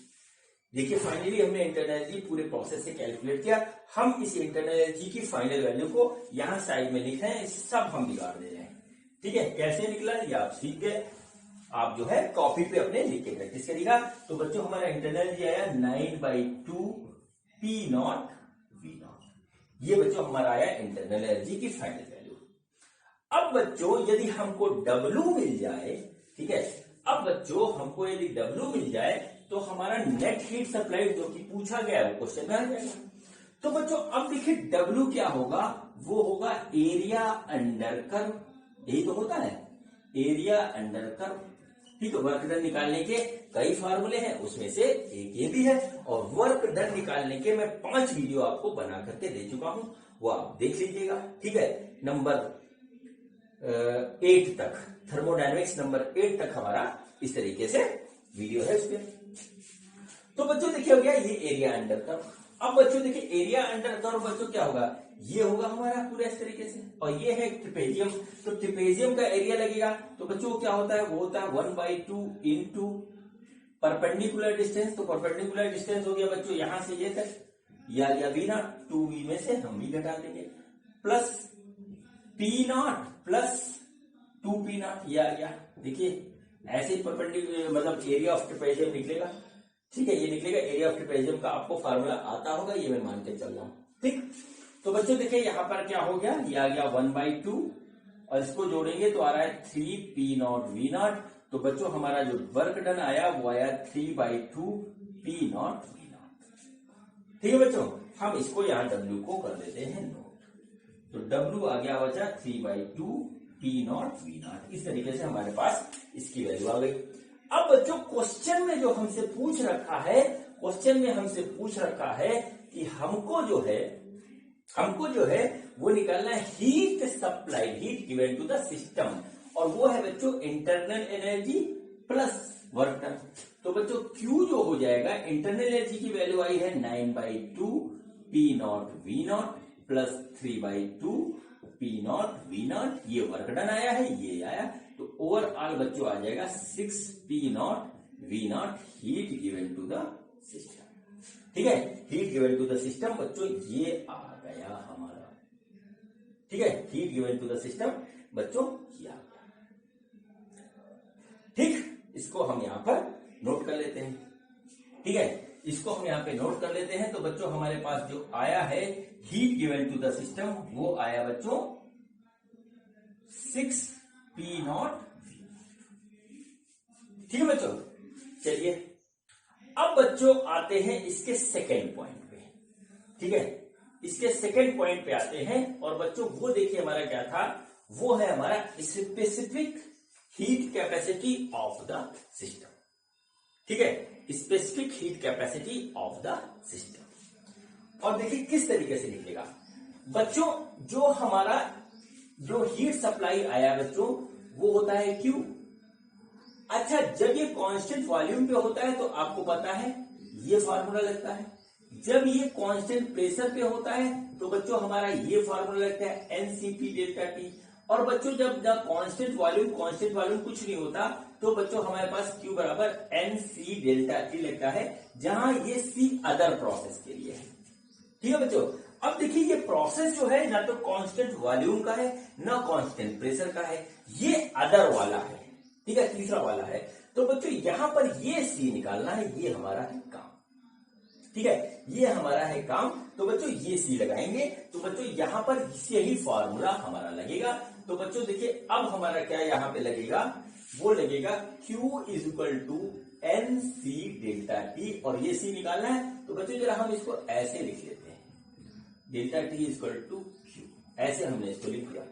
देखिए फाइनली हमने इंटरनल एनर्जी पूरे प्रोसेस से कैलकुलेट किया। हम इस इंटरनल एनर्जी की फाइनल वैल्यू को यहां साइड में लिख रहे हैं, सब हम बिगाड़ दे रहे हैं, ठीक है। कैसे निकला ये आप सीख गए, आप जो है कॉपी पे अपने लिख के प्रैक्टिस करिएगा। तो बच्चों हमारा इंटरनल एनर्जी आया 9/2 पी नॉट वी नॉट, ये बच्चों हमारा आया इंटरनल एनर्जी की फाइनल वैल्यू। अब बच्चों यदि हमको W मिल जाए, ठीक है, अब बच्चों हमको यदि W मिल जाए तो हमारा नेट हीट सप्लाई जो कि पूछा गया है वो क्वेश्चन में आ जाएगा। तो बच्चों अब देखिए W क्या होगा, वो होगा एरिया अंडर कर्व, यही तो होता है एरिया अंडर कर्व, ठीक है। वर्क डन निकालने के कई फार्मूले हैं, उसमें से एक ये भी है। और वर्क डन निकालने के मैं 5 वीडियो आपको बना करके दे चुका हूं, वो आप देख लीजिएगा, ठीक है। नंबर 8 तक, थर्मोडायनेमिक्स नंबर 8 तक हमारा इस तरीके से वीडियो है उसमें। तो बच्चों देखिए हो गया ये एरिया अंडर कर्व। अब बच्चों देखिए एरिया अंडर कर्व बच्चों क्या होगा, ये होगा हमारा पूरा इस तरीके से, और ये है ट्रेपेजियम। तो ट्रेपेजियम का एरिया लगेगा तो बच्चों क्या होता है, वो होता है 1/2 इंटू परपेंडिकुलर डिस्टेंस। तो परपेंडिकुलर डिस्टेंस हो गया बच्चों यहां से ये तक, ये आ गया V0, 2V में से हम भी घटा देंगे, प्लस P0 प्लस 2P0, ये आ गया। देखिए ऐसे ही परपेंडिकुलर मतलब एरिया ऑफ ट्रेपेजियम निकलेगा, ठीक है। ये निकलेगा एरिया ऑफ ट्रेपेजियम का, आपको फार्मूला आता होगा, ये मैं मान के चल रहा हूं, ठीक। तो बच्चों देखिए यहां पर क्या हो गया, ये आ गया 1/2 और इसको जोड़ेंगे तो आ रहा है 3 पी नॉट वी नॉट। तो बच्चों हमारा जो वर्क डन आया वो आया 3/2 पी नॉट वी नॉट, ठीक है बच्चों। हम इसको यहां W को कर देते हैं नोट, तो W आ गया बचा 3/2 पी नॉट वी नॉट। इस तरीके से हमारे पास इसकी वैल्यू आ गई। अब बच्चों क्वेश्चन में जो हमसे पूछ रखा है, क्वेश्चन में हमसे पूछ रखा है कि हमको जो है वो निकालना है heat supply, heat given to the system, और वो है बच्चों internal energy plus work done. तो बच्चों Q जो हो जाएगा, इंटरनल एनर्जी की वैल्यू आई है 9/2 P naught V naught plus 3/2 P naught V naught, ये वर्क डन आया है, ये आया। तो ओवरऑल बच्चों आ जाएगा 6 P naught V naught heat given to the system, ठीक है। Heat given to the system बच्चों ये आ गया हमारा, ठीक है। Heat given to the system बच्चों ये आ गया, ठीक। इसको हम यहां पर नोट कर लेते हैं, ठीक है। इसको हम यहां पे नोट कर लेते हैं। तो बच्चों हमारे पास जो आया है heat given to the system वो आया बच्चों 6 पी नॉट, ठीक है बच्चों। चलिए अब बच्चों आते हैं इसके सेकेंड पॉइंट पे, ठीक है। इसके सेकेंड पॉइंट पे आते हैं और बच्चों वो देखिए हमारा क्या था, वो है हमारा specific heat capacity of the system, ठीक है। Specific heat capacity of the system. और देखिए किस तरीके से निकलेगा बच्चों, जो हमारा जो हीट सप्लाई आया बच्चों वो होता है Q। अच्छा जब ये कांस्टेंट वॉल्यूम पे होता है तो आपको पता है ये फार्मूला लगता है, जब ये कांस्टेंट प्रेशर पे होता है तो बच्चों हमारा ये फार्मूला लगता है NCP डेल्टा T। और बच्चों जब कांस्टेंट वॉल्यूम कुछ नहीं होता तो बच्चों हमारे पास Q बराबर NC डेल्टा T लगता है, जहां ये C अदर प्रोसेस के लिए है, ठीक है बच्चों। अब देखिए ये प्रोसेस जो है ना तो कांस्टेंट वॉल्यूम का है ना कांस्टेंट प्रेशर का है, ये अदर वाला है, ठीक है, तीसरा वाला है। तो बच्चों यहां पर ये C निकालना है, ये हमारा है काम, ठीक है, ये हमारा है काम। तो बच्चों ये C लगाएंगे तो बच्चों यहां पर यही फॉर्मूला हमारा लगेगा। तो बच्चों देखिए अब हमारा क्या यहां पे लगेगा, वो लगेगा Q is equal to NC delta T, और ये C निकालना है। तो बच्चों जरा हम इसको ऐसे लिख लेते हैं, delta T is equal to Q, ऐसे हमने इसको लिख दिया।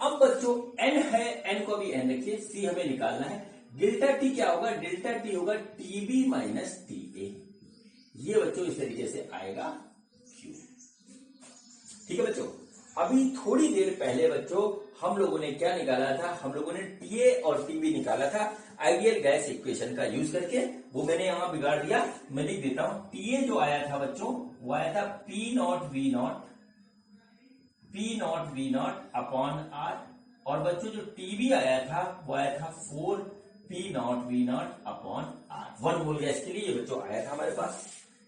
अब बच्चों n है, n को भी n रखिए, c हमें निकालना है। डेल्टा t क्या होगा? डेल्टा t होगा टीबी माइनस टीए। ये बच्चों इस तरीके से आएगा q। ठीक है बच्चों, अभी थोड़ी देर पहले बच्चों हम लोगों ने क्या निकाला था? हम लोगों ने टीए और टीबी निकाला था आइडियल गैस इक्वेशन का यूज करके। वो मैंने यहां बिगाड़ दिया, मैं लिख देता हूं। टीए जो आया था बच्चों, वो आया था P naught V naught upon R. और बच्चों जो टीबी आया था वो आया था 4 P naught V naught upon R. 1 mole gas के लिए ये बच्चों आया था हमारे पास।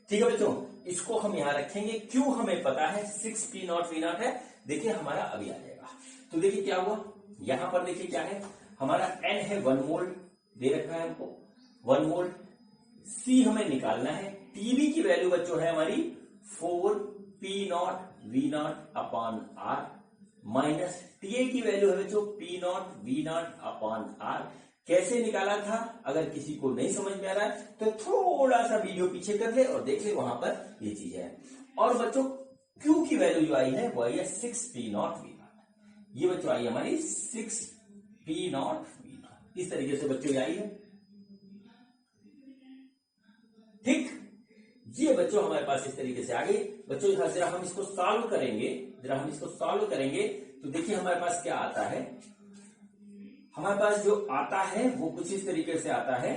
ठीक है बच्चों, इसको हम यहां रखेंगे। क्यों हमें पता है 6 पी नॉट वी नॉट है। देखिए हमारा अभी आ जाएगा। तो देखिए क्या हुआ, यहां पर देखिए क्या है, हमारा n है 1 मोल दे रखा है हमको, 1 मोल। c हमें निकालना है। टीबी की वैल्यू बच्चों है हमारी 4 P naught V naught upon R, minus TA की वैल्यू है बच्चों P naught V naught upon R. कैसे निकाला था? अगर किसी को नहीं समझ में आ रहा है तो थोड़ा सा वीडियो पीछे कर ले और देख ले, वहां पर ये चीज है। और बच्चों Q की वैल्यू जो आई है वो आई है 6 पी नॉट वी नॉट। ये बच्चों आई हमारी 6 पी नॉट वी नॉट। इस तरीके से बच्चों ये आई है। ठीक, ये बच्चों हमारे पास इस तरीके से आ गई। बच्चों जरा हम इसको सॉल्व करेंगे, तो देखिए हमारे पास क्या आता है। हमारे पास जो आता है वो कुछ इस तरीके से आता है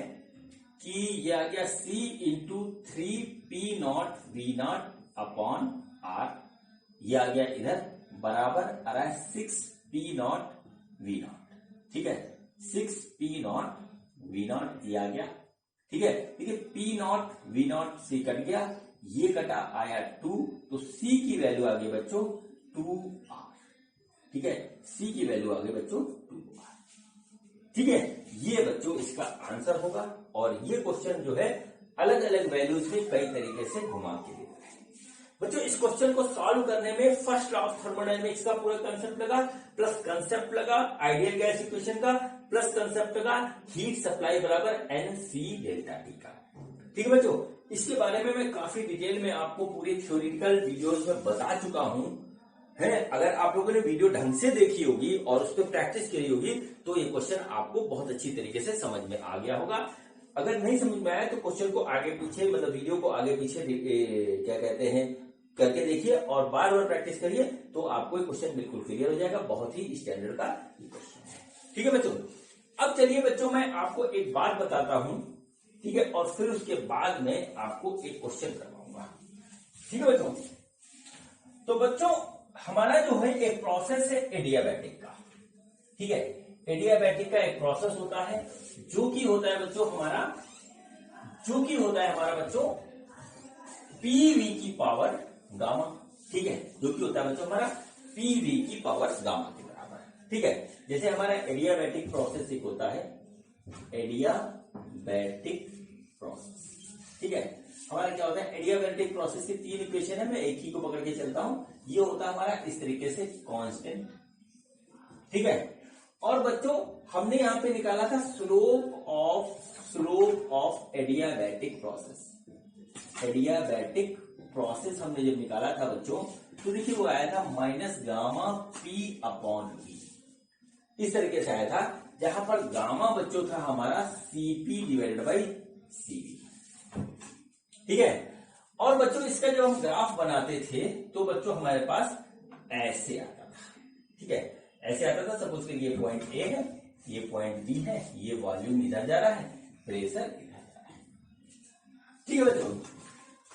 कि ये आ गया C into 3 P naught V naught upon R. ये आ गया इधर, बराबर आ रहा है 6 पी नॉट वी नॉट। ठीक है, 6 पी नॉट वी नॉट ये आ गया। ठीक है, देखिए P naught V naught C cut गया, ये कटा आया 2, तो सी की वैल्यू आ गई बच्चों 2r। ठीक है, सी की वैल्यू आ गई बच्चों 2r। ठीक है, ये बच्चों इसका आंसर होगा। और ये क्वेश्चन जो है अलग अलग वैल्यूज में कई तरीके से घुमा के देता है। बच्चों इस क्वेश्चन को सॉल्व करने में फर्स्ट लॉ ऑफ थर्मोडायनेमिक्स का पूरा कंसेप्ट लगा, प्लस कंसेप्ट लगा आइडियल गैस इक्वेशन का, प्लस कंसेप्ट लगा हीट सप्लाई बराबर NC डेल्टा टी का। ठीक है बच्चों, इसके बारे में मैं काफी डिटेल में आपको पूरी थ्योरेटिकल वीडियोस में बता चुका हूं है। अगर आप लोगों ने वीडियो ढंग से देखी होगी और उस पर प्रैक्टिस करी होगी तो ये क्वेश्चन आपको बहुत अच्छी तरीके से समझ में आ गया होगा। अगर नहीं समझ में आया तो क्वेश्चन को आगे पीछे, मतलब वीडियो को आगे पीछे क्या कहते हैं करके देखिए और बार बार प्रैक्टिस करिए, तो आपको ये क्वेश्चन बिल्कुल क्लियर हो जाएगा। बहुत ही स्टैंडर्ड का क्वेश्चन है। ठीक है बच्चों, अब चलिए बच्चों मैं आपको एक बात बताता हूं, ठीक है, और फिर उसके बाद में आपको एक क्वेश्चन करवाऊंगा। ठीक है बच्चों, तो बच्चों हमारा जो है एक प्रोसेस है एडियाबैटिक का। ठीक है, एडियाबैटिक का एक प्रोसेस होता है जो कि होता है बच्चों हमारा बच्चों पीवी की पावर गामा। ठीक है, जो कि होता है बच्चों हमारा पीवी की पावर गामा के बराबर। ठीक है, जैसे हमारा एडियाबैटिक प्रोसेस एक होता है एडियाबैटिक प्रोसेस। ठीक है, हमारा क्या होता है एडियाबैटिक प्रोसेस की 3 इक्वेशन है, मैं एक ही को पकड़ के चलता हूं। ये होता है हमारा इस तरीके से कांस्टेंट। ठीक है, और बच्चों हमने यहां पे निकाला था slope of adiabatic process. Adiabatic process हमने जब निकाला था बच्चों, तो देखिए वो आया था minus gamma P upon V. इस तरीके से आया था, जहां पर गामा बच्चों था हमारा सीपी डिवाइडेड बाई सीवी। ठीक है, और बच्चों इसका जब हम ग्राफ बनाते थे तो बच्चों हमारे पास ऐसे आता था। ठीक है, ऐसे आता था। सपोज करिए ये पॉइंट ए है, ये पॉइंट बी है, ये वॉल्यूम इधर जा रहा है, प्रेशर इधर जा रहा है। ठीक है बच्चों,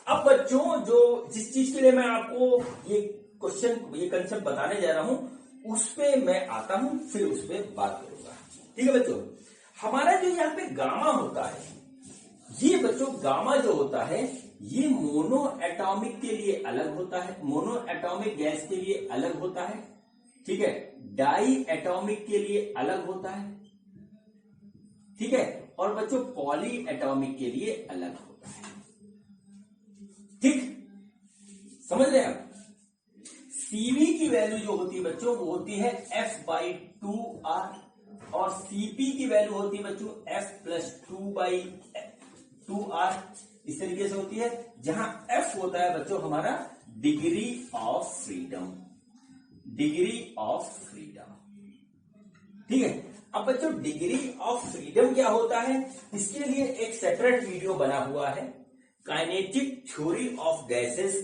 अब बच्चों जो जिस चीज के लिए मैं आपको ये कंसेप्ट बताने जा रहा हूं उस पे मैं आता हूं, फिर उस पे बात करूंगा। ठीक है बच्चों, हमारा जो यहाँ पे गामा होता है, ये बच्चों गामा जो होता है ये मोनो एटॉमिक के लिए अलग होता है, मोनो एटॉमिक गैस के लिए अलग होता है। ठीक है, डाई एटॉमिक के लिए अलग होता है। ठीक है, और बच्चों पॉली एटॉमिक के लिए अलग होता है। ठीक, समझ रहे हैं आप? सीवी की वैल्यू जो होती है बच्चों वो होती है F/2R, और सीपी की वैल्यू होती है बच्चों F+2/2R। इस तरीके से होती है, जहां F होता है बच्चों हमारा degree of freedom. Degree of freedom. ठीक है। अब बच्चों डिग्री ऑफ फ्रीडम क्या होता है, इसके लिए एक सेपरेट वीडियो बना हुआ है काइनेटिक थ्योरी ऑफ गैसेस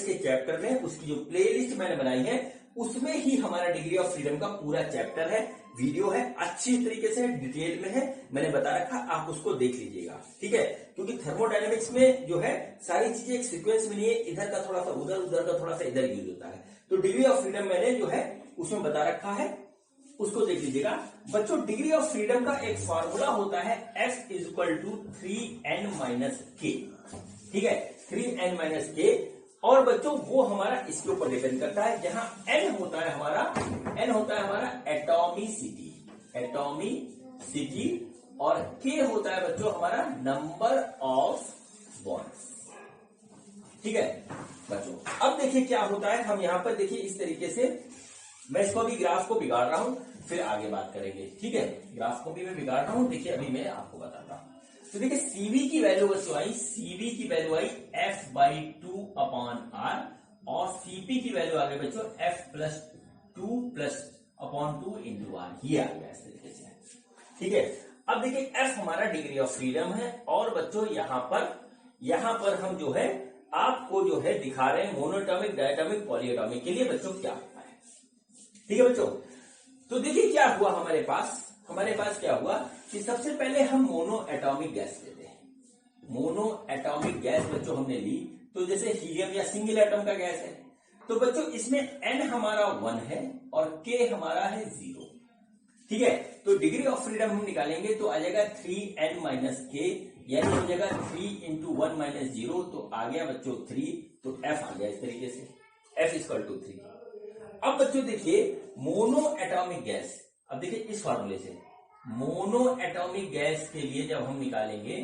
के चैप्टर में। उसकी जो प्लेलिस्ट मैंने बनाई है उसमें ही हमारा डिग्री ऑफ फ्रीडम का पूरा चैप्टर है, वीडियो है, अच्छी तरीके से डिटेल में है, मैंने बता रखा, आप उसको देख लीजिएगा। ठीक है, क्योंकि थर्मोडायनेमिक्स में जो है सारी चीजें एक सीक्वेंस में नहीं है, इधर का थोड़ा सा उधर, उधर का थोड़ा सा इधर यूज होता है। तो डिग्री ऑफ फ्रीडम मैंने जो है उसमें बता रखा है, उसको देख लीजिएगा। बच्चों डिग्री ऑफ फ्रीडम का एक फॉर्मूला होता है F is equal to 3n-k। ठीक है, 3n-k। और बच्चों वो हमारा इसके ऊपर डिपेंड करता है, जहां n होता है हमारा एटॉमिसिटी और k होता है बच्चों हमारा नंबर ऑफ बॉन्ड्स। ठीक है बच्चों, अब देखिए क्या होता है, हम यहां पर देखिए इस तरीके से, मैं इसको अभी ग्राफ को बिगाड़ रहा हूं, फिर आगे बात करेंगे। ठीक है, ग्राफ को भी मैं बिगाड़ रहा हूं, देखिए अभी मैं आपको बताता हूं। तो देखिए CV की वैल्यू बच्चों आई, CV की वैल्यू आई F/2/R और CP की वैल्यू आ गई बच्चों F+2/2 इंटू R। ये आ गया इस तरीके से। ठीक है, अब देखिए F हमारा डिग्री ऑफ फ्रीडम है, और बच्चों यहां पर हम जो है आपको जो है दिखा रहे हैं मोनोएटॉमिक, डायटॉमिक, पॉलीएटॉमिक के लिए बच्चों क्या होता है। ठीक है बच्चों, तो देखिए क्या हुआ हमारे पास क्या हुआ कि सबसे पहले हम मोनो एटॉमिक गैस लेते हैं। मोनो एटॉमिक गैस बच्चों हमने ली, तो जैसे हीलियम या सिंगल एटम का गैस है, तो बच्चों इसमें n हमारा 1 है और k हमारा है 0। ठीक है, तो डिग्री ऑफ फ्रीडम हम निकालेंगे तो आ जाएगा 3n-k, यानी हो जाएगा 3 × 1 - 0, तो आ गया बच्चों 3, तो F आ गया इस तरीके से, F = 3। अब बच्चों देखिए मोनो एटॉमिक गैस, अब देखिए इस फॉर्मूले से मोनो एटॉमिक गैस के लिए जब हम निकालेंगे,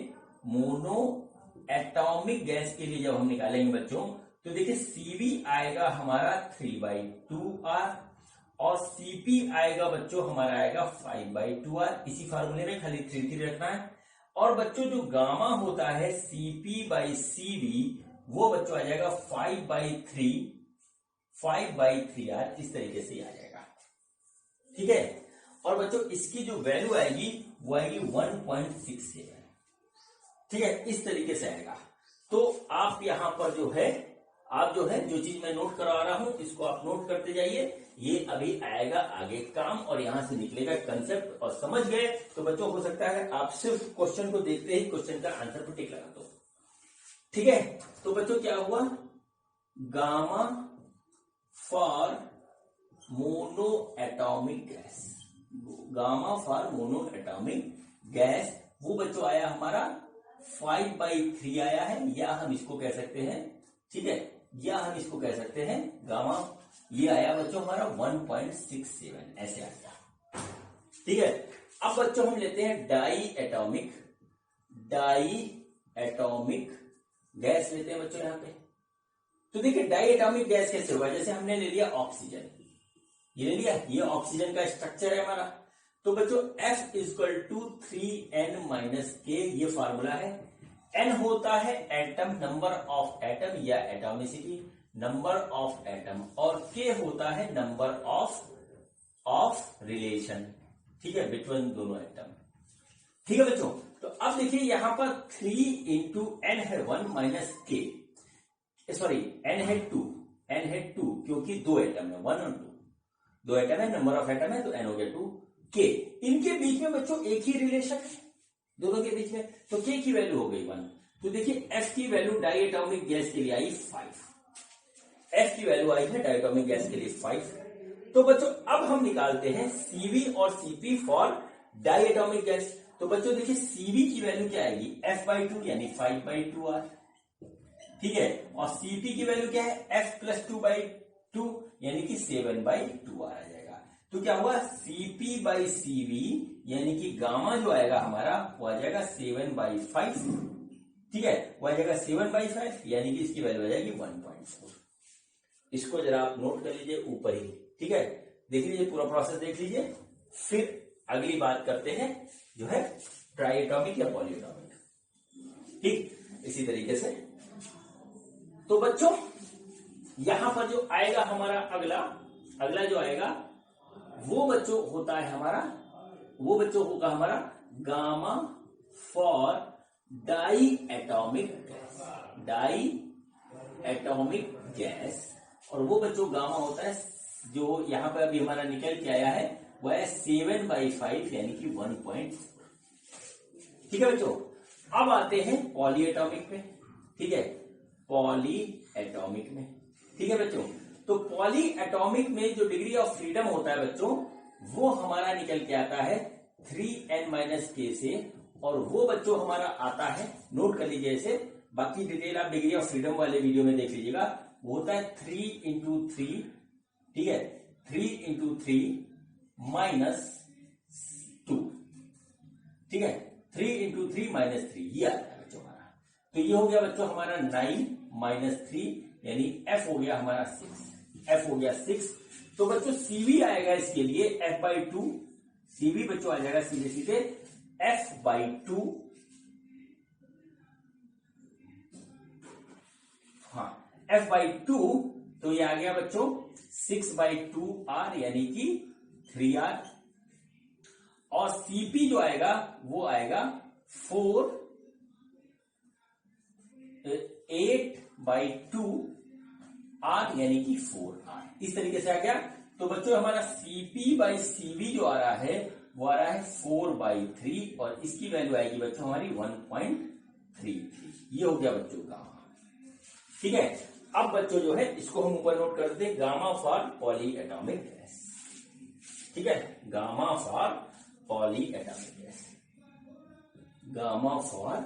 बच्चों, तो देखिए CV आएगा हमारा 3/2R और CP आएगा बच्चों हमारा आएगा 5/2R। इसी फार्मूले में खाली 3 रखना है। और बच्चों जो गामा होता है CP/CV, वो बच्चों आ जाएगा 5/3R, इस तरीके से आ जाएगा। ठीक है, और बच्चों इसकी जो वैल्यू आएगी वो आएगी 1.67। ठीक है, इस तरीके से आएगा। तो आप यहां पर जो है जो चीज मैं नोट करवा रहा हूं, इसको आप नोट करते जाइए, ये अभी आएगा आगे काम, और यहां से निकलेगा कंसेप्ट। और समझ गए तो बच्चों हो सकता है आप सिर्फ क्वेश्चन को देखते ही क्वेश्चन का आंसर पर टिक लगा दो। ठीक है, तो बच्चों क्या हुआ, gamma for mono atomic gas, वो बच्चों आया हमारा 5/3 आया है, या हम इसको कह सकते हैं, ठीक है, या हम इसको कह सकते हैं गामा, ये आया बच्चों हमारा 1.67, ऐसे आ गया। ठीक है, अब बच्चों हम लेते हैं डाई एटॉमिक गैस लेते हैं बच्चों यहां पे। तो देखिए डाई एटॉमिक गैस कैसे हुआ, जैसे हमने ले लिया ऑक्सीजन, ये ले लिया, ये ऑक्सीजन का स्ट्रक्चर है हमारा। तो बच्चों F = 3n-k, ये फॉर्मूला है। n होता है एटम, नंबर ऑफ एटम या एटॉमिसिटी, नंबर ऑफ एटम, और k होता है नंबर ऑफ रिलेशन, ठीक है, बिटवीन दोनों एटम। ठीक है बच्चों, तो अब देखिए यहां पर 3 × n है 1 - k, सॉरी n है 2, क्योंकि 2 एटम है, 1 और 2 एटम है, नंबर ऑफ एटम है, तो n हो गया 2। k, इनके बीच में बच्चों एक ही रिलेशन है दोनों के बीच में, तो k की वैल्यू हो गई 1। तो देखिए F की वैल्यू डाई एटॉमिक गैस के लिए आई 5, F की वैल्यू आई है डाई एटॉमिक गैस के लिए 5। तो बच्चों अब हम निकालते हैं CV और CP for diatomic gas. तो बच्चों देखिए CV की वैल्यू क्या आएगी, F/2 यानी 5/2R। ठीक है, और CP की वैल्यू क्या है, F+2/2 यानी कि 7/2R आ जाएगा। तो क्या हुआ, CP/CV यानी कि गामा जो आएगा हमारा वो आ जाएगा 7/5। ठीक है, वो आ जाएगा 7/5, यानी कि इसकी वैल्यू आ जाएगी 1.4। इसको जरा आप नोट कर लीजिए ऊपर ही। ठीक है, देख लीजिए पूरा प्रोसेस देख लीजिए, फिर अगली बात करते हैं जो है ट्राइएटॉमिक या पॉलीएटॉमिक। ठीक, इसी तरीके से। तो बच्चों यहां पर जो आएगा हमारा अगला, अगला जो आएगा वो बच्चों होता है हमारा, वो बच्चों होगा हमारा gamma for diatomic gas, diatomic gas. और वो बच्चों गामा होता है जो यहां पर अभी हमारा निकल के आया है वह है 7/5 यानी कि 1. ठीक है बच्चों। अब आते हैं पॉली एटॉमिक में। ठीक है, पॉली एटॉमिक में। ठीक है बच्चों, तो पॉली एटॉमिक में जो डिग्री ऑफ फ्रीडम होता है बच्चों वो हमारा निकल के आता है 3n-k से। और वो बच्चों हमारा आता है, नोट कर लीजिए इसे, बाकी डिटेल आप डिग्री ऑफ फ्रीडम वाले वीडियो में देख लीजिएगा। वो होता है 3 × 3, ठीक है, 3 × 3 -2, ठीक है, 3 × 3 -3 ये आता है बच्चों हमारा। तो ये हो गया बच्चों हमारा 9 - 3 यानी F हो गया हमारा 6, F हो गया 6। तो बच्चों CV आएगा इसके लिए F/2, CV बच्चों आ जाएगा सीधे सीधे F/2, हाँ F/2। तो ये आ गया बच्चों 6/2R यानी कि 3R। और CP जो आएगा वो आएगा 8/2R यानी कि 4R। इस तरीके से आ गया। तो बच्चों हमारा CP/CV जो आ रहा है वो आ रहा है 4/3 और इसकी वैल्यू आएगी बच्चों हमारी 1.33। ये हो गया बच्चों गामा। ठीक है, अब बच्चों जो है इसको हम ऊपर नोट कर दें, gamma for poly atomic gas. ठीक है, gamma for poly atomic gas, gamma for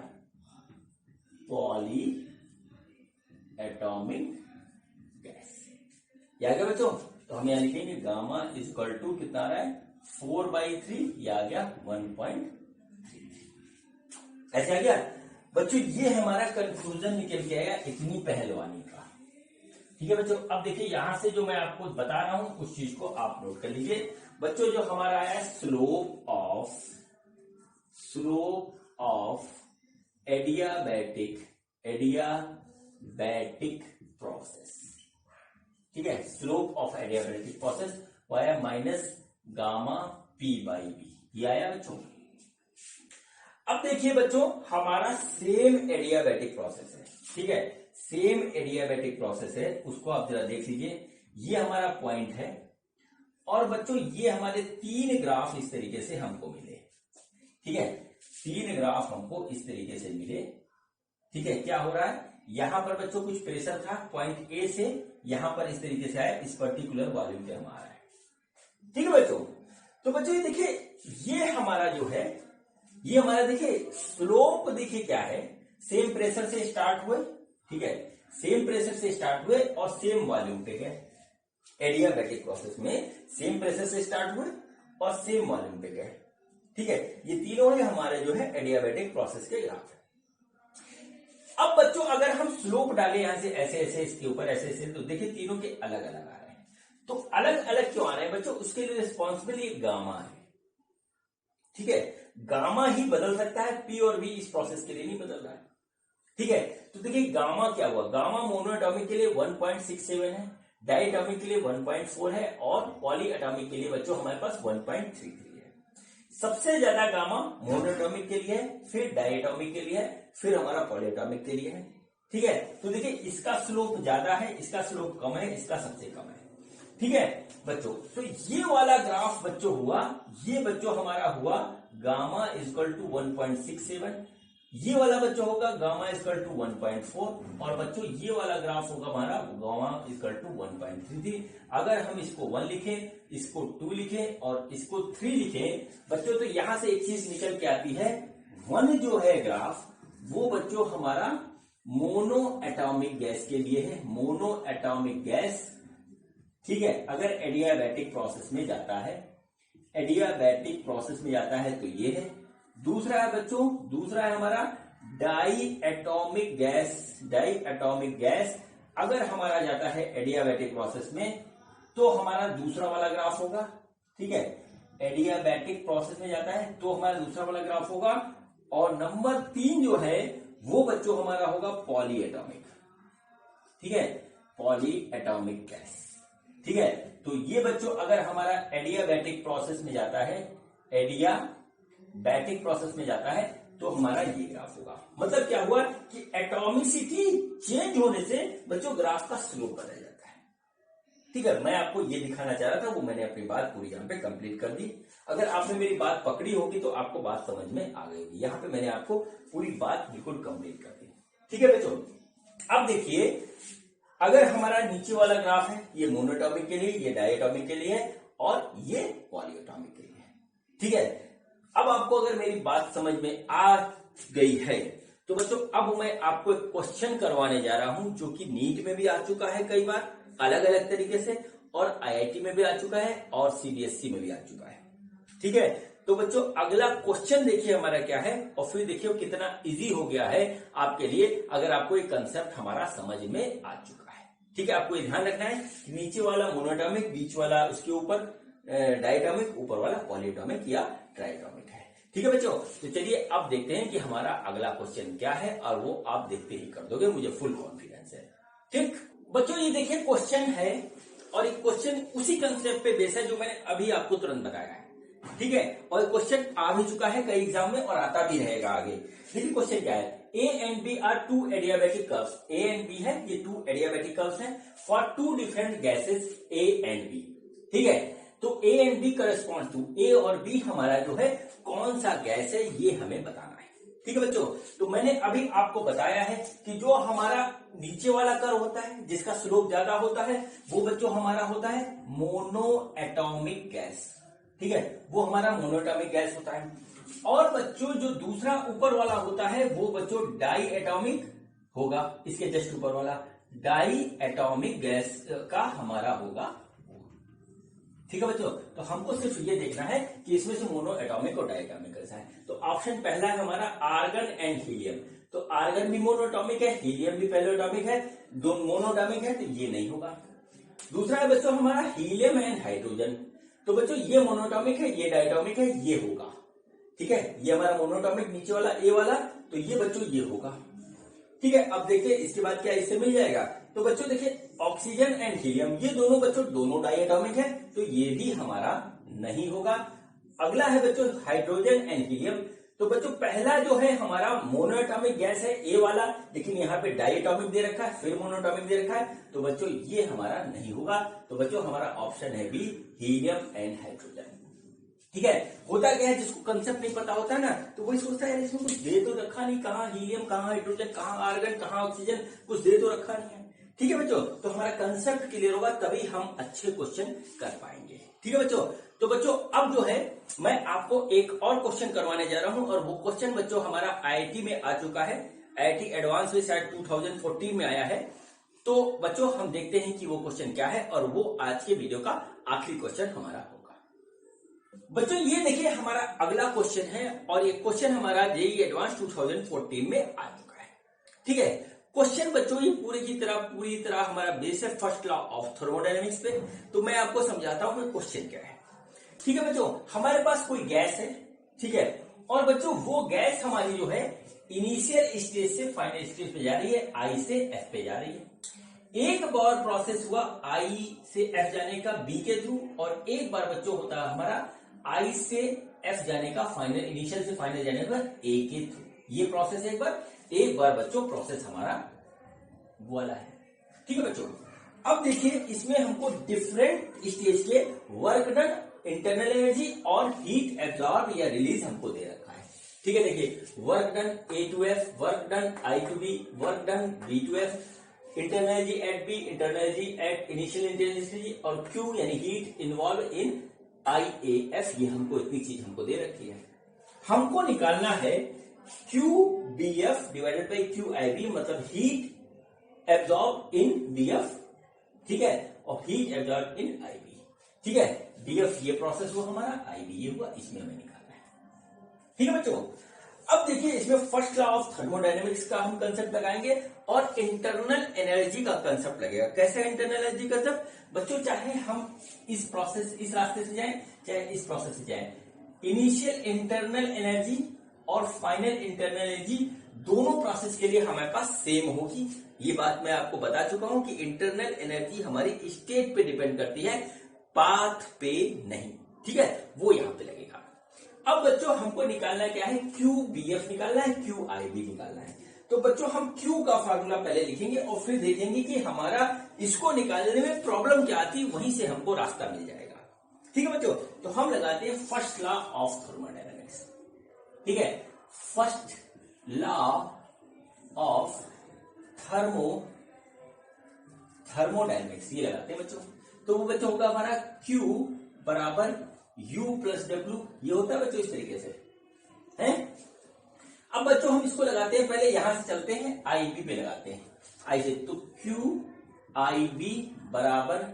poly atomic gas. याद है बच्चों, तो हम यहां लिखेंगे गामा इक्वल टू कितना आ रहा है 4/3, ये आ गया 1.33। ऐसे आ गया बच्चों। ये हमारा कंक्लूजन निकल के आएगा इतनी पहलवानी का। ठीक है बच्चों, अब देखिए यहां से जो मैं आपको बता रहा हूं उस चीज को आप नोट कर लीजिए बच्चों। जो हमारा है स्लोप ऑफ एडियाबैटिक प्रोसेस। ठीक है, स्लोप ऑफ एडियाबैटिक प्रोसेस वो आया -गामा P/B, ये आया बच्चों। अब देखिए बच्चों हमारा सेम एडियाबैटिक प्रोसेस है। ठीक है, सेम एडियाबैटिक प्रोसेस है, उसको आप जरा देख लीजिए। ये हमारा पॉइंट है और बच्चों ये हमारे 3 ग्राफ इस तरीके से हमको मिले। ठीक है, 3 ग्राफ हमको इस तरीके से मिले। ठीक है, क्या हो रहा है यहां पर बच्चों कुछ प्रेशर था पॉइंट ए से यहां पर इस तरीके से आया, इस पर्टिकुलर वॉल्यूम पे हमारा है। ठीक है बच्चों, तो बच्चों ये देखिए ये हमारा जो है ये हमारा देखिए स्लोप देखिए क्या है, सेम प्रेशर से स्टार्ट हुए। ठीक है, सेम प्रेशर से स्टार्ट हुए और सेम वॉल्यूम पे गए। एडियाबैटिक प्रोसेस में सेम प्रेशर से स्टार्ट हुए और सेम वॉल्यूम पे गए। ठीक है, ये तीनों ही हमारे जो है एडियाबैटिक प्रोसेस के ग्राफ है। अब बच्चों अगर हम स्लोप डालें यहां से ऐसे ऐसे इसके ऊपर ऐसे ऐसे, तो देखिए तीनों के अलग अलग आ रहे हैं। तो अलग अलग क्यों आ रहे हैं बच्चों, उसके लिए रिस्पॉन्सिबल ये गामा है। ठीक है, गामा ही बदल सकता है, पी और बी इस प्रोसेस के लिए नहीं बदल रहा है। ठीक है, तो देखिए गामा क्या हुआ, गामा मोनोएटॉमिक के लिए 1.67 है, डाई एटॉमिक के लिए 1.4 है और पॉली एटॉमिक के लिए बच्चों हमारे पास 1.33 है। सबसे ज्यादा गामा मोनोएटॉमिक के लिए है, फिर डाई एटॉमिक के लिए है, फिर हमारा पॉली एटॉमिक के लिए है। ठीक है, तो देखिए इसका स्लोप ज्यादा है, इसका स्लोप कम है, इसका सबसे कम है। ठीक है बच्चों, तो ये वाला ग्राफ बच्चों हुआ, ये बच्चों हमारा हुआ गामा इक्वल टू 1.67, ये वाला बच्चों होगा गामा इक्वल टू 1.4 और बच्चों ये वाला ग्राफ होगा हमारा गामा इक्वल टू 1.33। अगर हम इसको 1 लिखें, इसको 2 लिखें और इसको 3 लिखें बच्चों, तो यहां से एक चीज निकल के आती है, 1 जो है ग्राफ वो बच्चों हमारा मोनो एटॉमिक गैस के लिए है, मोनो एटॉमिक गैस। ठीक है, अगर एडियाबैटिक प्रोसेस में जाता है, एडियाबैटिक प्रोसेस में जाता है तो ये है। दूसरा है बच्चों, दूसरा है हमारा diatomic gas, diatomic gas अगर हमारा जाता है एडियाबैटिक प्रोसेस में तो हमारा दूसरा वाला ग्राफ होगा। ठीक है, एडियाबैटिक प्रोसेस में जाता है तो हमारा दूसरा वाला ग्राफ होगा। और नंबर 3 जो है वो बच्चों हमारा होगा पॉली एटॉमिक। ठीक है, पॉली एटॉमिक गैस। ठीक है, तो ये बच्चों अगर हमारा एडियाबैटिक प्रोसेस में जाता है, एडियाबैटिक प्रोसेस में जाता है, तो हमारा ये ग्राफ होगा। मतलब क्या हुआ कि एटॉमिसिटी चेंज होने से बच्चों ग्राफ का स्लोप बदल जाता है। ठीक है, मैं आपको ये दिखाना चाह रहा था, वो मैंने अपनी बात पूरी यहाँ पे कंप्लीट कर दी। अगर आपने मेरी बात पकड़ी होगी तो आपको बात समझ में आ गई होगी। यहाँ पे मैंने आपको पूरी बात बिल्कुल कंप्लीट कर दी। ठीक है बच्चों, अब देखिए अगर हमारा नीचे वाला ग्राफ है, ये मोनोटॉमिक के लिए, ये डायटॉमिक के लिए है और ये पॉलीएटॉमिक के लिए है। ठीक है, अब आपको अगर मेरी बात समझ में आ गई है तो बच्चों अब मैं आपको एक क्वेश्चन करवाने जा रहा हूं जो कि नीट में भी आ चुका है कई बार अलग अलग तरीके से, और आईआईटी में भी आ चुका है और सीबीएसई में भी आ चुका है। ठीक है, तो बच्चों अगला क्वेश्चन देखिए हमारा क्या है, और फिर देखिए कितना इजी हो गया है आपके लिए अगर आपको ये कंसेप्ट हमारा समझ में आ चुका है। ठीक है, आपको ये ध्यान रखना है कि नीचे वाला मोनोटॉमिक, बीच वाला उसके ऊपर डायटॉमिक, ऊपर वाला पॉलीएटॉमिक या ट्राइटॉमिक है। ठीक है बच्चों, तो चलिए अब देखते हैं कि हमारा अगला क्वेश्चन क्या है, और वो आप देखते ही कर दोगे, मुझे फुल कॉन्फिडेंस है। ठीक बच्चों, ये देखिए क्वेश्चन है, और एक क्वेश्चन उसी कंसेप्ट पे बेस है जो मैंने अभी आपको तुरंत बताया है। ठीक है, और क्वेश्चन आ भी चुका है कई एग्जाम में और आता भी रहेगा आगे। देखिए क्वेश्चन क्या है, A and B are two adiabatic curves. A and B है, ये टू एडियाबैटिक कर्व्स हैं for two different gases A and B. ठीक है, तो A and B correspond to, A और बी हमारा जो है कौन सा गैस है ये हमें बताना है। ठीक है बच्चों, तो मैंने अभी आपको बताया है कि जो हमारा नीचे वाला कर्व होता है जिसका स्लोप ज्यादा होता है वो बच्चों हमारा होता है मोनो एटॉमिक गैस। ठीक है, वो हमारा मोनोटॉमिक गैस होता है। और बच्चों जो दूसरा ऊपर वाला होता है वो बच्चों डाई एटॉमिक होगा, इसके जस्ट ऊपर वाला डाई एटॉमिक गैस का हमारा होगा। ठीक है बच्चों, तो हमको सिर्फ ये देखना है कि इसमें से मोनो एटॉमिक और डायटॉमिक कैसा है। तो ऑप्शन पहला है हमारा आर्गन एंड हीलियम। तो आर्गन भी मोनोटॉमिक है, हीलियम भी पहलोटॉमिक है, दोनों मोनोटॉमिक है, तो ये नहीं होगा। दूसरा है बच्चों हमारा हीलियम एंड हाइड्रोजन। तो बच्चों ये मोनोटॉमिक है, ये डायटॉमिक है, ये होगा। ठीक है, ये हमारा मोनोटॉमिक नीचे वाला ए वाला, तो ये बच्चों ये होगा। ठीक है, अब देखिए इसके बाद क्या इससे मिल जाएगा। तो बच्चों देखिए ऑक्सीजन एंड हीलियम, ये दोनों बच्चों दोनों डायटॉमिक है, तो ये भी हमारा नहीं होगा। अगला है बच्चों हाइड्रोजन एंड हीलियम। तो बच्चों पहला जो है हमारा मोनोएटॉमिक गैस है ए वाला, लेकिन यहाँ पे डायटॉमिक दे रखा है, फिर मोनोटॉमिक दे रखा है, तो बच्चों ये हमारा नहीं होगा। तो बच्चों हमारा ऑप्शन है बी, हीलियम एंड हाइड्रोजन। ठीक है, होता क्या है जिसको कंसेप्ट नहीं पता होता है ना, तो वही सोचता है इसमें कुछ दे तो रखा नहीं, कहाँ हीलियम, कहाँ हाइड्रोजन, कहाँ आर्गन, कहाँ ऑक्सीजन, कुछ दे तो रखा नहीं है। ठीक है बच्चों, तो हमारा कंसेप्ट क्लियर होगा तभी हम अच्छे क्वेश्चन कर पाएंगे। ठीक है बच्चों, तो बच्चों अब जो है मैं आपको एक और क्वेश्चन करवाने जा रहा हूं, और वो क्वेश्चन बच्चों हमारा आईआईटी में आ चुका है। आईआईटी एडवांस में शायद 2014 में आया है। तो बच्चों हम देखते हैं कि वो क्वेश्चन क्या है, और वो आज के वीडियो का आखिरी क्वेश्चन हमारा होगा। बच्चों ये देखिए हमारा अगला क्वेश्चन है, और ये क्वेश्चन हमारा जेईई एडवांस 2014 में आ चुका है। ठीक है, क्वेश्चन बच्चों ये पूरी तरह हमारा बेस है फर्स्ट लॉ ऑफ थर्मोडायनेमिक्स पे। तो मैं आपको समझाता हूं कि क्वेश्चन क्या है। ठीक है बच्चों, हमारे पास कोई गैस है, ठीक है, और बच्चों वो गैस हमारी जो है इनिशियल स्टेज से फाइनल स्टेज पे जा रही है, आई से एफ पे जा रही है। एक बार प्रोसेस हुआ आई से एफ जाने का बी के थ्रू, और एक बार बच्चों होता है हमारा आई से एफ जाने का फाइनल, इनिशियल से फाइनल जाने पर ए के थ्रू। ये प्रोसेस एक बार बच्चों प्रोसेस हमारा वो वाला है। ठीक है बच्चों, अब देखिए इसमें हमको डिफरेंट स्टेज के वर्क डन, इंटरनल एनर्जी और हीट एब्जॉर्ब या रिलीज हमको दे रखा है। ठीक है, देखिए work done A to F, work done I to B, work done B to F, internal energy at B, internal energy at initial intensity, और क्यू यानी heat involve in I A F. ये हमको इतनी चीज हमको दे रखी है। हमको निकालना है Q B F divided by Q I B, मतलब heat absorb in B F, ठीक है, और heat absorb in I B. ठीक है, डी एफ ये प्रोसेस हुआ हमारा, आई बी ये हुआ, इसमें हमें निकालना है। ठीक है बच्चों, अब देखिए इसमें फर्स्ट लॉ ऑफ थर्मोडायनेमिक्स का हम कंसेप्ट लगाएंगे और इंटरनल एनर्जी का कंसेप्ट लगेगा। कैसे इंटरनल एनर्जी कंसेप्ट बच्चों, चाहे हम इस रास्ते से जाएं चाहे इस प्रोसेस से जाएं, इनिशियल इंटरनल एनर्जी और फाइनल इंटरनल एनर्जी दोनों प्रोसेस के लिए हमारे पास सेम होगी। ये बात मैं आपको बता चुका हूं कि इंटरनल एनर्जी हमारी स्टेट पे डिपेंड करती है, पाथ पे नहीं, ठीक है, वो यहां पे लगेगा। अब बच्चों हमको निकालना क्या है, QBF निकालना है, QIB निकालना है। तो बच्चों हम Q का फार्मूला पहले लिखेंगे और फिर देखेंगे कि हमारा इसको निकालने में प्रॉब्लम क्या आती है, वहीं से हमको रास्ता मिल जाएगा। ठीक है बच्चों, तो हम लगाते हैं फर्स्ट लॉ ऑफ थर्मोडायनेमिक्स। ठीक है, फर्स्ट लॉ ऑफ थर्मोडायनेमिक्स ये लगाते हैं बच्चों। तो वो बच्चों होगा हमारा Q बराबर U प्लस W, ये होता है बच्चों इस तरीके से है। अब बच्चों हम इसको लगाते हैं, पहले यहां से चलते हैं IB पे लगाते हैं, I से, तो QIB बराबर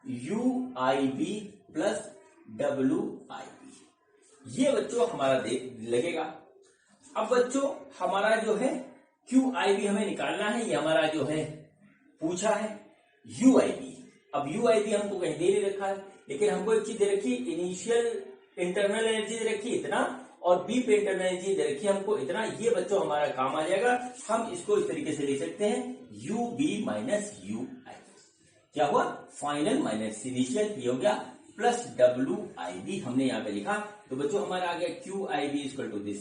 UIB प्लस WIB, ये बच्चों हमारा लगेगा। अब बच्चों हमारा जो है QIB हमें निकालना है, ये हमारा जो है पूछा है UIB। अब UIB हमको कहीं दे नहीं रखा है, लेकिन हमको एक चीज दे रखी है, इनिशियल इंटरनल एनर्जी दे रखी है इतना, और बी पे इंटरनल एनर्जी दे रखी है हमको इतना। ये बच्चों हमारा काम आ जाएगा। हम इसको इस तरीके से लिख सकते हैं UB माइनस UI, क्या हुआ, फाइनल माइनस इनिशियल, ये हो गया, प्लस WIB हमने यहाँ पे लिखा। तो बच्चों हमारा आ गया QIB equal to this,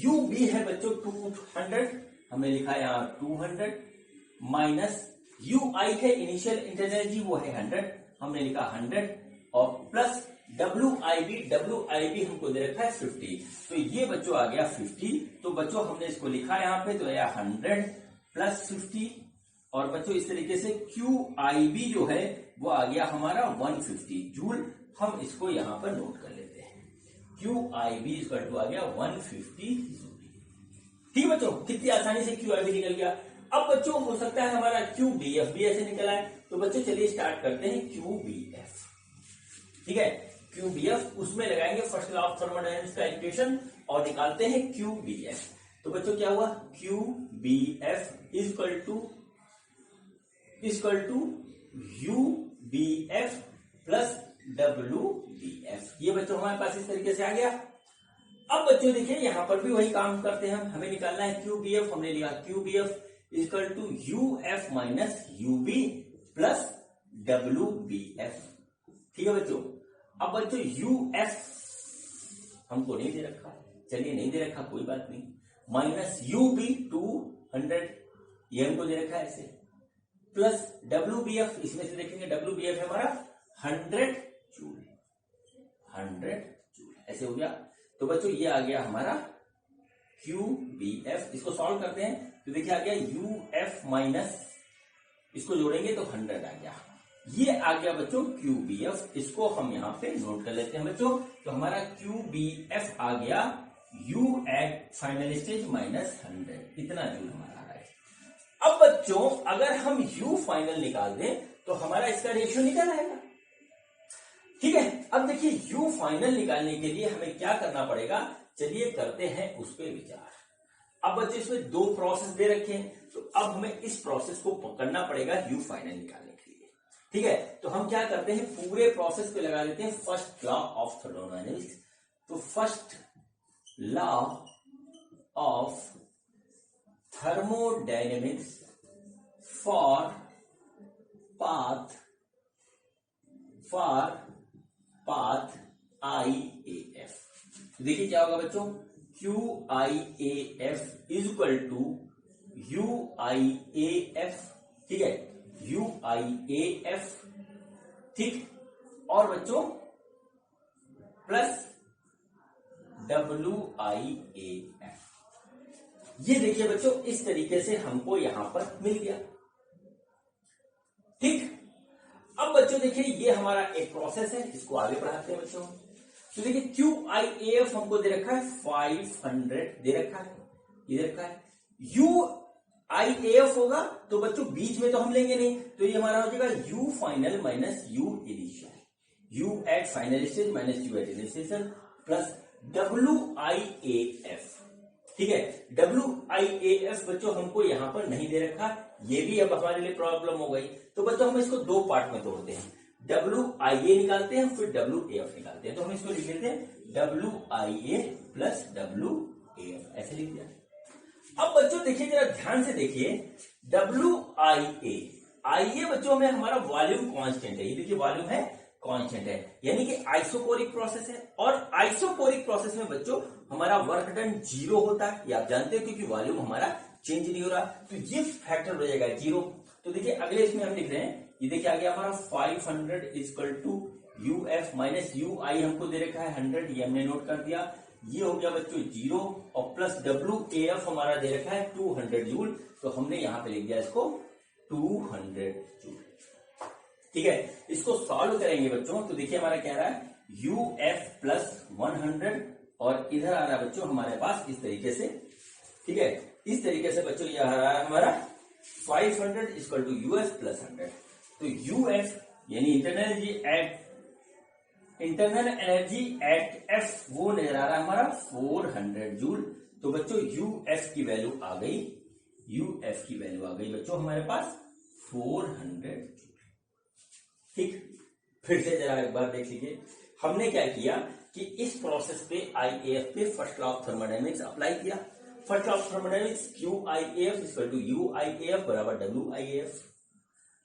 UB है बच्चों 200, हमने लिखा यहाँ 200, माइनस UI है इनिशियल इंटरनल एनर्जी, वो है 100, हमने लिखा 100, और प्लस WIB हमको दे रखा है 50। तो ये बच्चों आ गया 50। तो बच्चों हमने इसको लिखा यहाँ पे, तो यह 100 प्लस 50, और बच्चों इस तरीके से QIB जो है वो आ गया हमारा 150 जूल। हम इसको यहाँ पर नोट कर लेते हैं, QIB इक्वल टू आ गया 150 जूल। ठीक है बच्चों, कितनी आसानी से QIB निकल गया। अब बच्चों हो सकता है हमारा QBF भी ऐसे निकला है। तो बच्चों चलिए स्टार्ट करते हैं QBF। ठीक है, QBF उसमें लगाएंगे फर्स्ट लॉ ऑफ थर्मोडायनेमिक्स का इक्वेशन और निकालते हैं QBF। तो बच्चों क्या हुआ, QBF equal to UBF plus WBF। ये बच्चों हमारे पास इस तरीके से आ गया। अब बच्चों देखिए यहां पर भी वही काम करते हैं, हमें निकालना है QBF। हमने लिखा QBF equal to UF minus UB plus WBF। ठीक है बच्चों, अब बच्चों UF हमको नहीं दे रखा, चलिए नहीं दे रखा कोई बात नहीं, माइनस UB 200 ये हमको दे रखा है ऐसे, प्लस WBF, इसमें से देखेंगे WBF है हमारा 100 जूल, 100 जूल ऐसे हो गया। तो बच्चों ये आ गया हमारा QBF। इसको सॉल्व करते हैं तो देखिए आ गया UF माइनस, इसको जोड़ेंगे तो 100 आ गया, ये आ गया बच्चों QBF। इसको हम यहाँ पे नोट कर लेते हैं बच्चों। तो हमारा QBF आ गया U at final stage minus 100, इतना जूल हमारा आ रहा है। अब बच्चों अगर हम U फाइनल निकाल दें तो हमारा इसका रेशियो निकल आएगा। ठीक है, अब देखिए U फाइनल निकालने के लिए हमें क्या करना पड़ेगा, चलिए करते हैं उस पर विचार। अब बच्चों इसमें दो प्रोसेस दे रखे हैं, तो अब हमें इस प्रोसेस को पकड़ना पड़ेगा U फाइनल निकालने के लिए। ठीक है, तो हम क्या करते हैं, पूरे प्रोसेस पे लगा देते हैं फर्स्ट लॉ ऑफ थर्मोडायनेमिक्स। तो first law of thermodynamics for path IAF। देखिए क्या होगा बच्चों, QIAF is equal to UIAF। ठीक है, UIAF, ठीक, और बच्चों प्लस WIAF। ये देखिए बच्चों इस तरीके से हमको यहां पर मिल गया। ठीक, अब बच्चों देखिए ये हमारा एक प्रोसेस है, इसको आगे बढ़ाते हैं बच्चों। तो देखिए QIAF हमको दे रखा है 500 दे रखा है, ये दे रखा है। UIAF होगा तो बच्चों बीच में तो हम लेंगे नहीं, तो ये हमारा हो जाएगा U final minus U initial, U at final stage minus U at initial plus WIAF। ठीक है, WIAF बच्चों हमको यहां पर नहीं दे रखा, ये भी अब हमारे लिए प्रॉब्लम हो गई। तो बच्चों हम इसको दो पार्ट में तोड़ते हैं, WIA निकालते हैं फिर WAF निकालते हैं। तो हम इसको लिख लेते हैं WIA प्लस WAF, ऐसे लिख दिया। अब बच्चों देखिए जरा ध्यान से देखिए, WIA बच्चों में हमारा वॉल्यूम कांस्टेंट है, ये देखिए वॉल्यूम है कांस्टेंट है, यानी कि आइसोकोरिक प्रोसेस है। और आइसोकोरिक प्रोसेस में बच्चों हमारा वर्क डन 0 होता है, ये आप जानते हो, क्योंकि वॉल्यूम हमारा चेंज नहीं हो रहा, तो ये फैक्टर हो जाएगा 0। तो देखिए अगले इसमें हम लिख रहे हैं, ये देखिए आ गया हमारा 500 equal to UF minus UI हमको दे रखा है 100, ये हमने नोट कर दिया। ये हो गया बच्चों 0 और प्लस WAF हमारा दे रखा है 200 जूल, तो हमने यहां पे लिख दिया इसको 200 जूल। ठीक है, इसको सॉल्व करेंगे बच्चों, तो देखिए हमारा क्या रहा है UF प्लस 100 और इधर आ रहा है बच्चों हमारे पास इस तरीके से। ठीक है, इस तरीके से बच्चों यह आ रहा है हमारा 500 इक्वल टू UF प्लस 100। तो UF यानी इंटरनल एनर्जी एट F वो नजर आ रहा है हमारा 400 जूल। तो बच्चों UF की वैल्यू आ गई, UF की वैल्यू आ गई बच्चों हमारे पास 400 जूल। ठीक, फिर से जरा एक बार देख लीजिए, हमने क्या किया कि इस प्रोसेस पे IAF पे first law of thermodynamics apply किया। First law of thermodynamics QIAF equal to UIAF बराबर WIAF।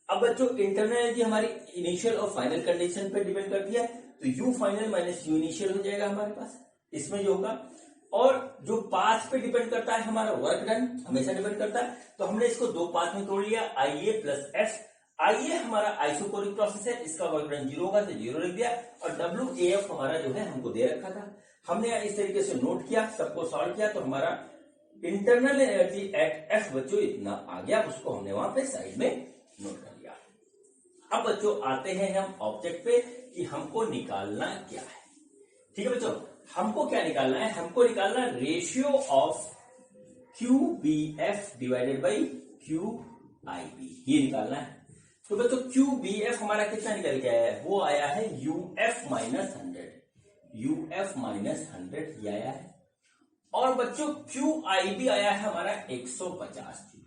अब बच्चों इंटरनल एनर्जी हमारी इनिशियल और फाइनल कंडीशन पे डिपेंड करती है, तो U final minus U initial हो जाएगा हमारे पास इसमें जो होगा। और जो पाथ पे डिपेंड करता है हमारा वर्क डन हमेशा डिपेंड करता है, तो हमने इसको दो पाथ में तोड़ लिया, IA प्लस F। IA हमारा आइसोकोरिक प्रोसेस है, इसका वर्क डन 0 होगा तो 0 लिख दिया, और WAF हमारा जो है हमको दे रखा था, हमने इस तरीके से नोट किया, सबको सॉल्व किया, तो हमारा इंटरनल एनर्जी एट F बच्चों इतना आ गया, उसको हमने वहां पे साइड में नोट कर लिया। अब बच्चों आते हैं हम ऑब्जेक्ट पे कि हमको निकालना क्या है। ठीक है बच्चों, हमको क्या निकालना है, हमको निकालना ratio of QBF divided by QIB, ये निकालना है। तो बच्चों QBF हमारा कितना निकल के आया है, वो आया है UF माइनस 100, UF माइनस 100 ये आया है। और बच्चों QIB आया है हमारा 150 जूल।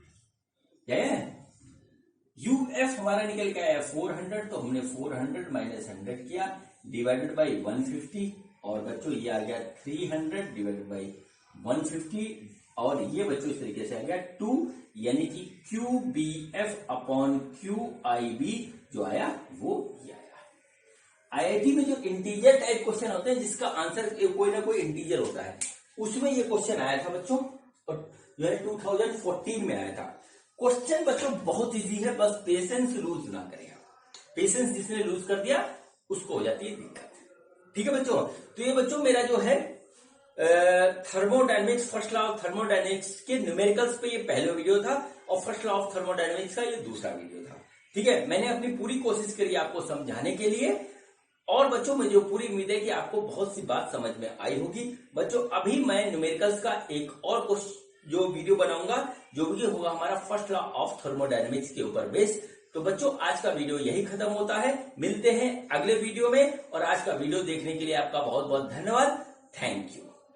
UF हमारा निकल के आया 400, तो हमने 400 माइनस 100 किया डिवाइडेड बाई 150, और बच्चों ये आ गया 300 डिवाइडेड बाई 150, और ये बच्चों इस तरीके से आ गया 2, यानी कि QBF अपॉन QIB जो आया वो ये आया। IIT में जो इंटीजर टाइप क्वेश्चन होते हैं जिसका आंसर कोई ना कोई इंटीजर होता है, उसमें ये क्वेश्चन आया था बच्चों, और जो है 2014 में आया था। क्वेश्चन बच्चों बहुत इजी है, बस पेशेंस लूज ना करें। पेशेंस जिसने लूज कर दिया उसको हो जाती है दिक्कत। ठीक है बच्चों, तो ये बच्चों मेरा जो है thermodynamics, first law of thermodynamics के न्यूमेरिकल्स पे ये पहला वीडियो था, और फर्स्ट लॉ ऑफ थर्मोडायनेमिक्स का ये दूसरा वीडियो था। ठीक है, मैंने अपनी पूरी कोशिश करी आपको समझाने के लिए, और बच्चों मुझे पूरी उम्मीद है कि आपको बहुत सी बात समझ में आई होगी। बच्चों अभी मैं न्यूमेरिकल्स का एक और जो वीडियो बनाऊंगा, जो वीडियो होगा हमारा फर्स्ट लॉ ऑफ थर्मोडायनेमिक्स के ऊपर बेस्ड। तो बच्चों आज का वीडियो यही खत्म होता है, मिलते हैं अगले वीडियो में, और आज का वीडियो देखने के लिए आपका बहुत बहुत धन्यवाद। Thank you.